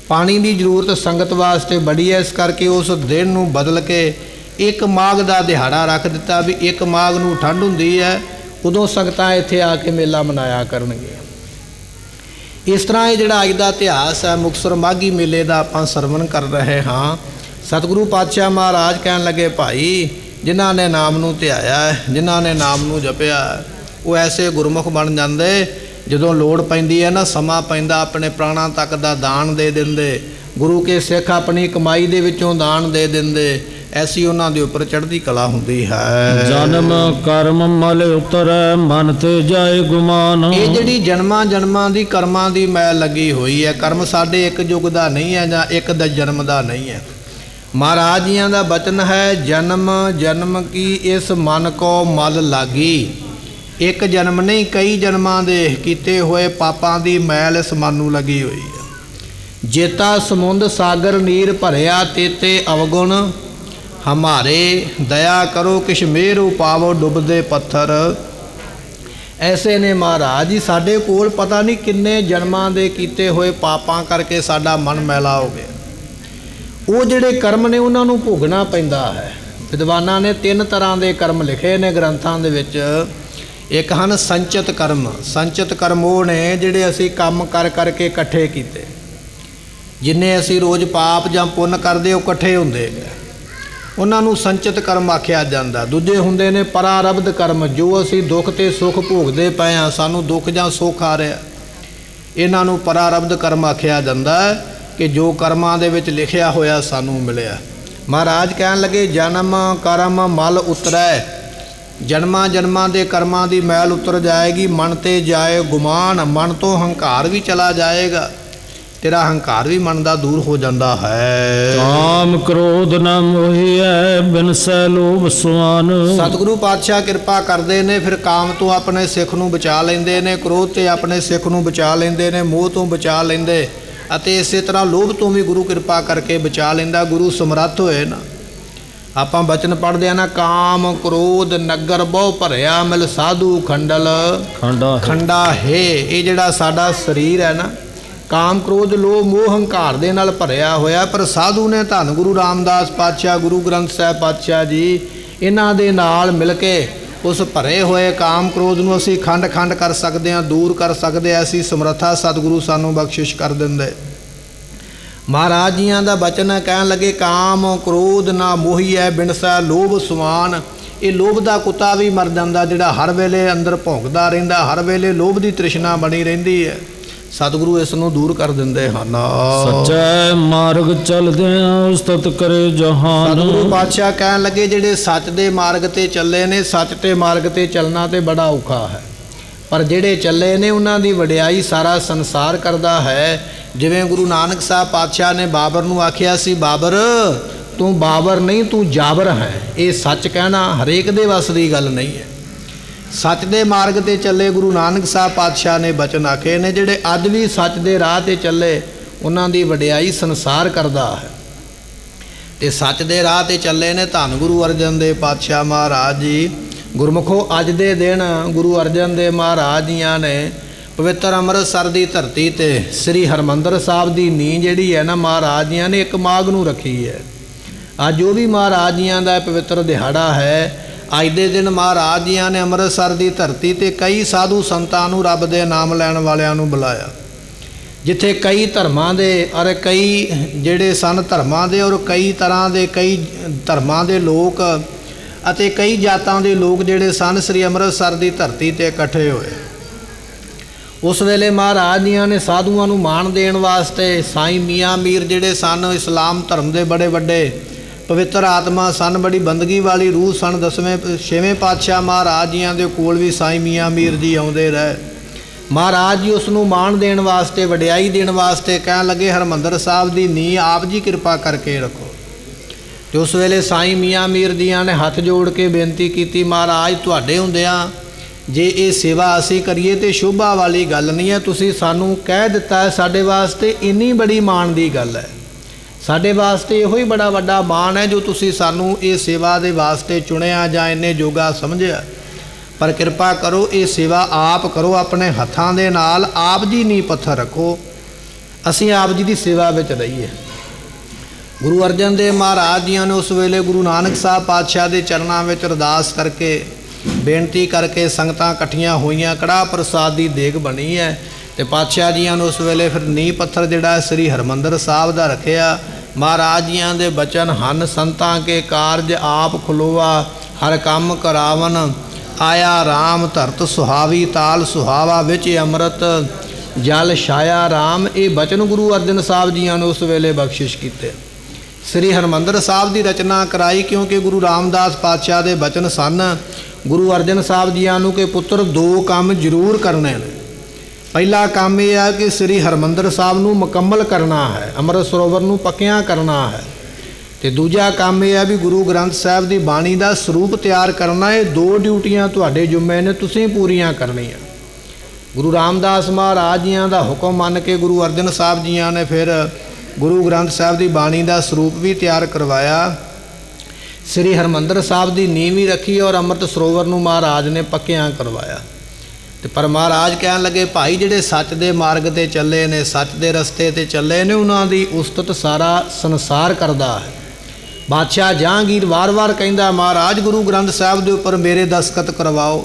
ਪਾਣੀ ਦੀ ਜ਼ਰੂਰਤ ਸੰਗਤ ਵਾਸਤੇ ਬੜੀ ਹੈ, ਇਸ ਕਰਕੇ ਉਸ ਦਿਨ ਨੂੰ ਬਦਲ ਕੇ 1 ਮਾਘ ਦਾ ਦਿਹਾੜਾ ਰੱਖ ਦਿੱਤਾ ਵੀ 1 ਮਾਘ ਨੂੰ ਠੰਡ ਹੁੰਦੀ ਹੈ, ਉਦੋਂ ਸੰਗਤਾਂ ਇੱਥੇ ਆ ਕੇ ਮੇਲਾ ਮਨਾਇਆ ਕਰਨਗੇ। ਇਸ ਤਰ੍ਹਾਂ ਇਹ ਜਿਹੜਾ ਅੱਜ ਦਾ ਇਤਿਹਾਸ ਹੈ ਮੁਕਤਸਰ ਮਾਘੀ ਮੇਲੇ ਦਾ ਆਪਾਂ ਸਰਵਣ ਕਰ ਰਹੇ ਹਾਂ। ਸਤਿਗੁਰੂ ਪਾਤਸ਼ਾਹ ਮਹਾਰਾਜ ਕਹਿਣ ਲੱਗੇ ਭਾਈ ਜਿਨ੍ਹਾਂ ਨੇ ਨਾਮ ਨੂੰ ਧਿਆਇਆ, ਜਿਨ੍ਹਾਂ ਨੇ ਨਾਮ ਨੂੰ ਜਪਿਆ, ਉਹ ਐਸੇ ਗੁਰਮੁਖ ਬਣ ਜਾਂਦੇ, ਜਦੋਂ ਲੋੜ ਪੈਂਦੀ ਹੈ ਨਾ, ਸਮਾਂ ਪੈਂਦਾ, ਆਪਣੇ ਪ੍ਰਾਣਾਂ ਤੱਕ ਦਾ ਦਾਨ ਦੇ ਦਿੰਦੇ। ਗੁਰੂ ਕੇ ਸਿੱਖ ਆਪਣੀ ਕਮਾਈ ਦੇ ਵਿੱਚੋਂ ਦਾਨ ਦੇ ਦਿੰਦੇ। ਐਸੀ ਉਹਨਾਂ ਦੇ ਉੱਪਰ ਚੜ੍ਹਦੀ ਕਲਾ ਹੁੰਦੀ ਹੈ। ਜਨਮ ਕਰਮ ਮਲ ਉਤਰੈ ਮਨ ਤੇ ਜਾਏ ਗੁਮਾਨ। ਇਹ ਜਿਹੜੀ ਜਨਮਾਂ ਜਨਮਾਂ ਦੀ ਕਰਮਾਂ ਦੀ ਮੈਲ ਲੱਗੀ ਹੋਈ ਹੈ। ਕਰਮ ਸਾਡੇ ਇੱਕ ਯੁੱਗ ਦਾ ਨਹੀਂ ਹੈ ਜਾਂ ਇੱਕ ਦਾ ਜਨਮ ਦਾ ਨਹੀਂ ਹੈ। ਮਹਾਰਾਜ ਜੀਆਂ ਦਾ ਬਚਨ ਹੈ, ਜਨਮ ਜਨਮ ਕੀ ਇਸ ਮਨ ਕੋ ਮਲ ਲਾਗੀ। ਇੱਕ ਜਨਮ ਨਹੀਂ, ਕਈ ਜਨਮਾਂ ਦੇ ਕੀਤੇ ਹੋਏ ਪਾਪਾਂ ਦੀ ਮੈਲ ਇਸ ਮਨ ਨੂੰ ਲੱਗੀ ਹੋਈ ਹੈ। ਜੇਤਾ ਸਮੁੰਦ ਸਾਗਰ ਨੀਰ ਭਰਿਆ ਤੇਤੇ ਅਵਗੁਣ, ਹਮਾਰੇ ਦਇਆ ਕਰੋ ਕਿਛ ਮੇਰੂ ਪਾਵੋ ਡੁੱਬਦੇ ਪੱਥਰ। ਐਸੇ ਨੇ ਮਹਾਰਾਜ ਜੀ, ਸਾਡੇ ਕੋਲ ਪਤਾ ਨਹੀਂ ਕਿੰਨੇ ਜਨਮਾਂ ਦੇ ਕੀਤੇ ਹੋਏ ਪਾਪਾਂ ਕਰਕੇ ਸਾਡਾ ਮਨ ਮੈਲਾ ਹੋ ਗਿਆ। ਉਹ ਜਿਹੜੇ ਕਰਮ ਨੇ ਉਹਨਾਂ ਨੂੰ ਭੋਗਣਾ ਪੈਂਦਾ ਹੈ। ਵਿਦਵਾਨਾਂ ਨੇ 3 ਤਰ੍ਹਾਂ ਦੇ ਕਰਮ ਲਿਖੇ ਨੇ ਗ੍ਰੰਥਾਂ ਦੇ ਵਿੱਚ। ਇੱਕ ਹਨ ਸੰਚਿਤ ਕਰਮ। ਸੰਚਿਤ ਕਰਮ ਉਹ ਨੇ ਜਿਹੜੇ ਅਸੀਂ ਕੰਮ ਕਰ ਕਰਕੇ ਇਕੱਠੇ ਕੀਤੇ। ਜਿੰਨੇ ਅਸੀਂ ਰੋਜ਼ ਪਾਪ ਜਾਂ ਪੁੰਨ ਕਰਦੇ ਉਹ ਇਕੱਠੇ ਹੁੰਦੇ ਨੇ, ਉਹਨਾਂ ਨੂੰ ਸੰਚਿਤ ਕਰਮ ਆਖਿਆ ਜਾਂਦਾ। ਦੂਜੇ ਹੁੰਦੇ ਨੇ ਪਰਾਰਬਧ ਕਰਮ, ਜੋ ਅਸੀਂ ਦੁੱਖ ਤੇ ਸੁੱਖ ਭੋਗਦੇ ਪਏ ਹਾਂ, ਸਾਨੂੰ ਦੁੱਖ ਜਾਂ ਸੁੱਖ ਆ ਰਿਹਾ, ਇਹਨਾਂ ਨੂੰ ਪਰਾਰਬਧ ਕਰਮ ਆਖਿਆ ਜਾਂਦਾ ਕਿ ਜੋ ਕਰਮਾਂ ਦੇ ਵਿੱਚ ਲਿਖਿਆ ਹੋਇਆ ਸਾਨੂੰ ਮਿਲਿਆ। ਮਹਾਰਾਜ ਕਹਿਣ ਲੱਗੇ ਜਨਮ ਕਰਮ ਮਲ ਉਤਰੈ। ਜਨਮਾਂ ਜਨਮਾਂ ਦੇ ਕਰਮਾਂ ਦੀ ਮੈਲ ਉਤਰ ਜਾਏਗੀ। ਮਨ ਤੇ ਜਾਏ ਗੁਮਾਨ, ਮਨ ਤੋਂ ਹੰਕਾਰ ਵੀ ਚਲਾ ਜਾਏਗਾ ਤੇਰਾ ਹੰਕਾਰ ਵੀ ਮਨ ਦਾ ਦੂਰ ਹੋ ਜਾਂਦਾ ਹੈ। ਕਾਮ ਕ੍ਰੋਧ ਨ ਮੋਹੀਐ ਬਿਨਸੈ ਲੋਭ ਸੁਆਨ। ਸਤਿਗੁਰੂ ਪਾਤਸ਼ਾਹ ਕਿਰਪਾ ਕਰਦੇ ਨੇ, ਫਿਰ ਕਾਮ ਤੋਂ ਆਪਣੇ ਸਿੱਖ ਨੂੰ ਬਚਾ ਲੈਂਦੇ ਨੇ, ਕ੍ਰੋਧ ਤੇ ਆਪਣੇ ਸਿੱਖ ਨੂੰ ਬਚਾ ਲੈਂਦੇ ਨੇ, ਮੋਹ ਤੋਂ ਬਚਾ ਲੈਂਦੇ, ਅਤੇ ਇਸੇ ਤਰ੍ਹਾਂ ਲੋਭ ਤੋਂ ਵੀ ਗੁਰੂ ਕਿਰਪਾ ਕਰਕੇ ਬਚਾ ਲੈਂਦਾ। ਗੁਰੂ ਸਮਰੱਥ ਹੋਏ ਨਾ। ਆਪਾਂ ਬਚਨ ਪੜ੍ਹਦੇ ਆ ਨਾ, ਕਾਮ ਕ੍ਰੋਧ ਨਗਰ ਬਹੁ ਭਰਿਆ ਮਿਲ ਸਾਧੂ ਖੰਡਲ ਖੰਡਾ ਹੈ। ਇਹ ਜਿਹੜਾ ਸਾਡਾ ਸਰੀਰ ਹੈ ਨਾ, ਕਾਮ ਕ੍ਰੋਧ ਲੋਭ ਮੋਹ ਹੰਕਾਰ ਦੇ ਨਾਲ ਭਰਿਆ ਹੋਇਆ, ਪਰ ਸਾਧੂ ਨੇ ਧੰਨ ਗੁਰੂ ਰਾਮਦਾਸ ਪਾਤਸ਼ਾਹ, ਗੁਰੂ ਗ੍ਰੰਥ ਸਾਹਿਬ ਪਾਤਸ਼ਾਹ ਜੀ, ਇਹਨਾਂ ਦੇ ਨਾਲ ਮਿਲ ਕੇ ਉਸ ਭਰੇ ਹੋਏ ਕਾਮ ਕ੍ਰੋਧ ਨੂੰ ਅਸੀਂ ਖੰਡ ਖੰਡ ਕਰ ਸਕਦੇ ਹਾਂ, ਦੂਰ ਕਰ ਸਕਦੇ। ਐਸੀ ਸਮਰੱਥਾ ਸਤਿਗੁਰੂ ਸਾਨੂੰ ਬਖਸ਼ਿਸ਼ ਕਰ ਦਿੰਦੇ। ਮਹਾਰਾਜ ਜੀਆਂ ਦਾ ਬਚਨ ਹੈ, ਕਹਿਣ ਲੱਗੇ ਕਾਮ ਕ੍ਰੋਧ ਨਾ ਮੋਹੀਐ ਬਿਨਸੈ ਲੋਭ ਸੁਆਨ। ਇਹ ਲੋਭ ਦਾ ਕੁੱਤਾ ਵੀ ਮਰ ਜਾਂਦਾ, ਜਿਹੜਾ ਹਰ ਵੇਲੇ ਅੰਦਰ ਭੌਂਕਦਾ ਰਹਿੰਦਾ, ਹਰ ਵੇਲੇ ਲੋਭ ਦੀ ਤ੍ਰਿਸ਼ਨਾ ਬਣੀ ਰਹਿੰਦੀ ਹੈ। ਸਤਿਗੁਰੂ ਇਸ ਨੂੰ ਦੂਰ ਕਰ ਦਿੰਦੇ ਹਨ। ਸੱਚੇ ਮਾਰਗ ਚਲਦਿਆਂ ਉਸਤਤ ਕਰੇ ਜਹਾਨ। ਸਤਿਗੁਰੂ ਪਾਤਸ਼ਾਹ ਕਹਿਣ ਲੱਗੇ, ਜਿਹੜੇ ਸੱਚ ਦੇ ਮਾਰਗ ਤੇ ਚੱਲੇ ਨੇ, ਸੱਚ ਤੇ ਮਾਰਗ ਤੇ ਚੱਲਣਾ ਤੇ ਬੜਾ ਔਖਾ ਹੈ, ਪਰ ਜਿਹੜੇ ਚੱਲੇ ਨੇ ਉਹਨਾਂ ਦੀ ਵਡਿਆਈ ਸਾਰਾ ਸੰਸਾਰ ਕਰਦਾ ਹੈ। ਜਿਵੇਂ ਗੁਰੂ ਨਾਨਕ ਸਾਹਿਬ ਪਾਤਸ਼ਾਹ ਨੇ ਬਾਬਰ ਨੂੰ ਆਖਿਆ ਸੀ, ਬਾਬਰ ਤੂੰ ਬਾਬਰ ਨਹੀਂ, ਤੂੰ ਜਾਬਰ ਹੈ। ਇਹ ਸੱਚ ਕਹਿਣਾ ਹਰੇਕ ਦੇ ਵੱਸ ਦੀ ਗੱਲ ਨਹੀਂ ਹੈ। ਸੱਚ ਦੇ ਮਾਰਗ ਤੇ ਚੱਲੇ ਗੁਰੂ ਨਾਨਕ ਸਾਹਿਬ ਪਾਤਸ਼ਾਹ ਨੇ ਬਚਨ ਆਖੇ ਨੇ, ਜਿਹੜੇ ਅੱਜ ਵੀ ਸੱਚ ਦੇ ਰਾਹ ਤੇ ਚੱਲੇ ਉਹਨਾਂ ਦੀ ਵਡਿਆਈ ਸੰਸਾਰ ਕਰਦਾ ਹੈ। ਤੇ ਸੱਚ ਦੇ ਰਾਹ ਤੇ ਚੱਲੇ ਨੇ ਧੰਨ ਗੁਰੂ ਅਰਜਨ ਦੇਵ ਪਾਤਸ਼ਾਹ ਮਹਾਰਾਜ ਜੀ। ਗੁਰਮੁਖੋ ਅੱਜ ਦੇ ਦਿਨ ਗੁਰੂ ਅਰਜਨ ਦੇਵ ਮਹਾਰਾਜ ਜੀਆਂ ਨੇ ਪਵਿੱਤਰ ਅੰਮ੍ਰਿਤਸਰ ਦੀ ਧਰਤੀ ਤੇ ਸ੍ਰੀ ਹਰਿਮੰਦਰ ਸਾਹਿਬ ਦੀ ਨੀਂਹ ਜਿਹੜੀ ਹੈ ਨਾ, ਮਹਾਰਾਜ ਜੀਆਂ ਨੇ ਇੱਕ ਮਾਘ ਨੂੰ ਰੱਖੀ ਹੈ। ਅੱਜ ਉਹ ਵੀ ਮਹਾਰਾਜ ਜੀਆਂ ਦਾ ਪਵਿੱਤਰ ਦਿਹਾੜਾ ਹੈ। ਅੱਜ ਦੇ ਦਿਨ ਮਹਾਰਾਜ ਜੀਆਂ ਨੇ ਅੰਮ੍ਰਿਤਸਰ ਦੀ ਧਰਤੀ ਤੇ ਕਈ ਸਾਧੂ ਸੰਤਾਂ ਨੂੰ, ਰੱਬ ਦੇ ਨਾਮ ਲੈਣ ਵਾਲਿਆਂ ਨੂੰ ਬੁਲਾਇਆ, ਜਿੱਥੇ ਕਈ ਧਰਮਾਂ ਦੇ ਔਰ ਕਈ ਜਿਹੜੇ ਸਨ ਧਰਮਾਂ ਦੇ ਔਰ ਕਈ ਤਰ੍ਹਾਂ ਦੇ ਕਈ ਧਰਮਾਂ ਦੇ ਲੋਕ ਅਤੇ ਕਈ ਜਾਤਾਂ ਦੇ ਲੋਕ ਜਿਹੜੇ ਸਨ ਸ੍ਰੀ ਅੰਮ੍ਰਿਤਸਰ ਦੀ ਧਰਤੀ ਤੇ ਇਕੱਠੇ ਹੋਏ। ਉਸ ਵੇਲੇ ਮਹਾਰਾਜ ਜੀਆਂ ਨੇ ਸਾਧੂਆਂ ਨੂੰ ਮਾਣ ਦੇਣ ਵਾਸਤੇ ਸਾਈਂ ਮੀਆਂ ਮੀਰ ਜਿਹੜੇ ਸਨ, ਇਸਲਾਮ ਧਰਮ ਦੇ ਬੜੇ ਵੱਡੇ ਪਵਿੱਤਰ ਆਤਮਾ ਸਨ, ਬੜੀ ਬੰਦਗੀ ਵਾਲੀ ਰੂਹ ਸਨ। 6ਵੇਂ ਪਾਤਸ਼ਾਹ ਮਹਾਰਾਜ ਜੀਆਂ ਦੇ ਕੋਲ ਵੀ ਸਾਈਂ ਮੀਆਂ ਮੀਰ ਜੀ ਆਉਂਦੇ ਰਹੇ। ਮਹਾਰਾਜ ਜੀ ਉਸ ਨੂੰ ਮਾਣ ਦੇਣ ਵਾਸਤੇ, ਵਡਿਆਈ ਦੇਣ ਵਾਸਤੇ ਕਹਿਣ ਲੱਗੇ, ਹਰਿਮੰਦਰ ਸਾਹਿਬ ਦੀ ਨੀਂਹ ਆਪ ਜੀ ਕਿਰਪਾ ਕਰਕੇ ਰੱਖੋ। ਤੇ ਉਸ ਵੇਲੇ ਸਾਈਂ ਮੀਆਂ ਮੀਰ ਜੀਆਂ ਨੇ ਹੱਥ ਜੋੜ ਕੇ ਬੇਨਤੀ ਕੀਤੀ, ਮਹਾਰਾਜ ਤੁਹਾਡੇ ਹੁੰਦਿਆਂ ਜੇ ਇਹ ਸੇਵਾ ਅਸੀਂ ਕਰੀਏ ਤੇ ਸ਼ੋਭਾ ਵਾਲੀ ਗੱਲ ਨਹੀਂ ਹੈ। ਤੁਸੀਂ ਸਾਨੂੰ ਕਹਿ ਦਿੱਤਾ ਹੈ, ਸਾਡੇ ਵਾਸਤੇ ਇੰਨੀ ਬੜੀ ਮਾਣ ਦੀ ਗੱਲ ਹੈ। ਸਾਡੇ ਵਾਸਤੇ ਇਹੋ ਹੀ ਬੜਾ ਵੱਡਾ ਮਾਣ ਹੈ ਜੋ ਤੁਸੀਂ ਸਾਨੂੰ ਇਹ ਸੇਵਾ ਦੇ ਵਾਸਤੇ ਚੁਣਿਆ ਜਾਂ ਇੰਨੇ ਜੋਗਾ ਸਮਝਿਆ। ਪਰ ਕਿਰਪਾ ਕਰੋ ਇਹ ਸੇਵਾ ਆਪ ਕਰੋ, ਆਪਣੇ ਹੱਥਾਂ ਦੇ ਨਾਲ ਆਪ ਜੀ ਨੀਂਹ ਪੱਥਰ ਰੱਖੋ, ਅਸੀਂ ਆਪ ਜੀ ਦੀ ਸੇਵਾ ਵਿੱਚ ਰਹੀਏ। ਗੁਰੂ ਅਰਜਨ ਦੇਵ ਮਹਾਰਾਜ ਜੀਆਂ ਨੇ ਉਸ ਵੇਲੇ ਗੁਰੂ ਨਾਨਕ ਸਾਹਿਬ ਪਾਤਸ਼ਾਹ ਦੇ ਚਰਨਾਂ ਵਿੱਚ ਅਰਦਾਸ ਕਰਕੇ, ਬੇਨਤੀ ਕਰਕੇ ਸੰਗਤਾਂ ਇਕੱਠੀਆਂ ਹੋਈਆਂ, ਕੜਾਹ ਪ੍ਰਸਾਦ ਦੀ ਦੇਗ ਬਣੀ ਹੈ। ਤੇ ਪਾਤਸ਼ਾਹ ਜੀਆਂ ਨੂੰ ਉਸ ਵੇਲੇ ਫਿਰ ਨੀਂਹ ਪੱਥਰ ਜਿਹੜਾ ਸ੍ਰੀ ਹਰਿਮੰਦਰ ਸਾਹਿਬ ਦਾ ਰੱਖਿਆ। ਮਹਾਰਾਜ ਜੀਆਂ ਦੇ ਬਚਨ ਹਨ, ਸੰਤਾਂ ਕੇ ਕਾਰਜ ਆਪ ਖਲੋਆ, ਹਰ ਕੰਮ ਕਰਾਵਨ ਆਇਆ ਰਾਮ, ਧਰਤ ਸੁਹਾਵੀ ਤਾਲ ਸੁਹਾਵਾ, ਵਿੱਚ ਅੰਮ੍ਰਿਤ ਜਲ ਛਾਇਆ ਰਾਮ। ਇਹ ਬਚਨ ਗੁਰੂ ਅਰਜਨ ਸਾਹਿਬ ਜੀਆਂ ਨੇ ਉਸ ਵੇਲੇ ਬਖਸ਼ਿਸ਼ ਕੀਤੇ। ਸ੍ਰੀ ਹਰਿਮੰਦਰ ਸਾਹਿਬ ਦੀ ਰਚਨਾ ਕਰਾਈ ਕਿਉਂਕਿ ਗੁਰੂ ਰਾਮਦਾਸ ਪਾਤਸ਼ਾਹ ਦੇ ਬਚਨ ਸਨ ਗੁਰੂ ਅਰਜਨ ਸਾਹਿਬ ਜੀਆਂ ਨੂੰ ਕਿ ਪੁੱਤਰ ਦੋ ਕੰਮ ਜ਼ਰੂਰ ਕਰਨੇ ਨੇ। ਪਹਿਲਾ ਕੰਮ ਇਹ ਹੈ ਕਿ ਸ੍ਰੀ ਹਰਿਮੰਦਰ ਸਾਹਿਬ ਨੂੰ ਮੁਕੰਮਲ ਕਰਨਾ ਹੈ, ਅੰਮ੍ਰਿਤ ਸਰੋਵਰ ਨੂੰ ਪੱਕਿਆਂ ਕਰਨਾ ਹੈ। ਤੇ ਦੂਜਾ ਕੰਮ ਇਹ ਹੈ ਵੀ ਗੁਰੂ ਗ੍ਰੰਥ ਸਾਹਿਬ ਦੀ ਬਾਣੀ ਦਾ ਸਰੂਪ ਤਿਆਰ ਕਰਨਾ। ਇਹ ਦੋ ਡਿਊਟੀਆਂ ਤੁਹਾਡੇ ਜ਼ਿੰਮੇ ਨੇ, ਤੁਸੀਂ ਪੂਰੀਆਂ ਕਰਨੀਆਂ। ਗੁਰੂ ਰਾਮਦਾਸ ਮਹਾਰਾਜ ਜੀਆਂ ਦਾ ਹੁਕਮ ਮੰਨ ਕੇ ਗੁਰੂ ਅਰਜਨ ਸਾਹਿਬ ਜੀਆਂ ਨੇ ਫਿਰ ਗੁਰੂ ਗ੍ਰੰਥ ਸਾਹਿਬ ਦੀ ਬਾਣੀ ਦਾ ਸਰੂਪ ਵੀ ਤਿਆਰ ਕਰਵਾਇਆ। ਸ੍ਰੀ ਹਰਿਮੰਦਰ ਸਾਹਿਬ ਦੀ ਨੀਂਹ ਵੀ ਰੱਖੀ ਔਰ ਅੰਮ੍ਰਿਤ ਸਰੋਵਰ ਨੂੰ ਮਹਾਰਾਜ ਨੇ ਪੱਕਿਆਂ ਕਰਵਾਇਆ। ਤੇ ਪਰ ਮਹਾਰਾਜ ਕਹਿਣ ਲੱਗੇ, ਭਾਈ ਜਿਹੜੇ ਸੱਚ ਦੇ ਮਾਰਗ ਤੇ ਚੱਲੇ ਨੇ, ਸੱਚ ਦੇ ਰਸਤੇ ਤੇ ਚੱਲੇ ਨੇ, ਉਹਨਾਂ ਦੀ ਉਸਤਤ ਸਾਰਾ ਸੰਸਾਰ ਕਰਦਾ ਹੈ। ਬਾਦਸ਼ਾਹ ਜਹਾਂਗੀਰ ਵਾਰ-ਵਾਰ ਕਹਿੰਦਾ, ਮਹਾਰਾਜ ਗੁਰੂ ਗ੍ਰੰਥ ਸਾਹਿਬ ਦੇ ਉੱਪਰ ਮੇਰੇ ਦਸਤਖਤ ਕਰਵਾਓ,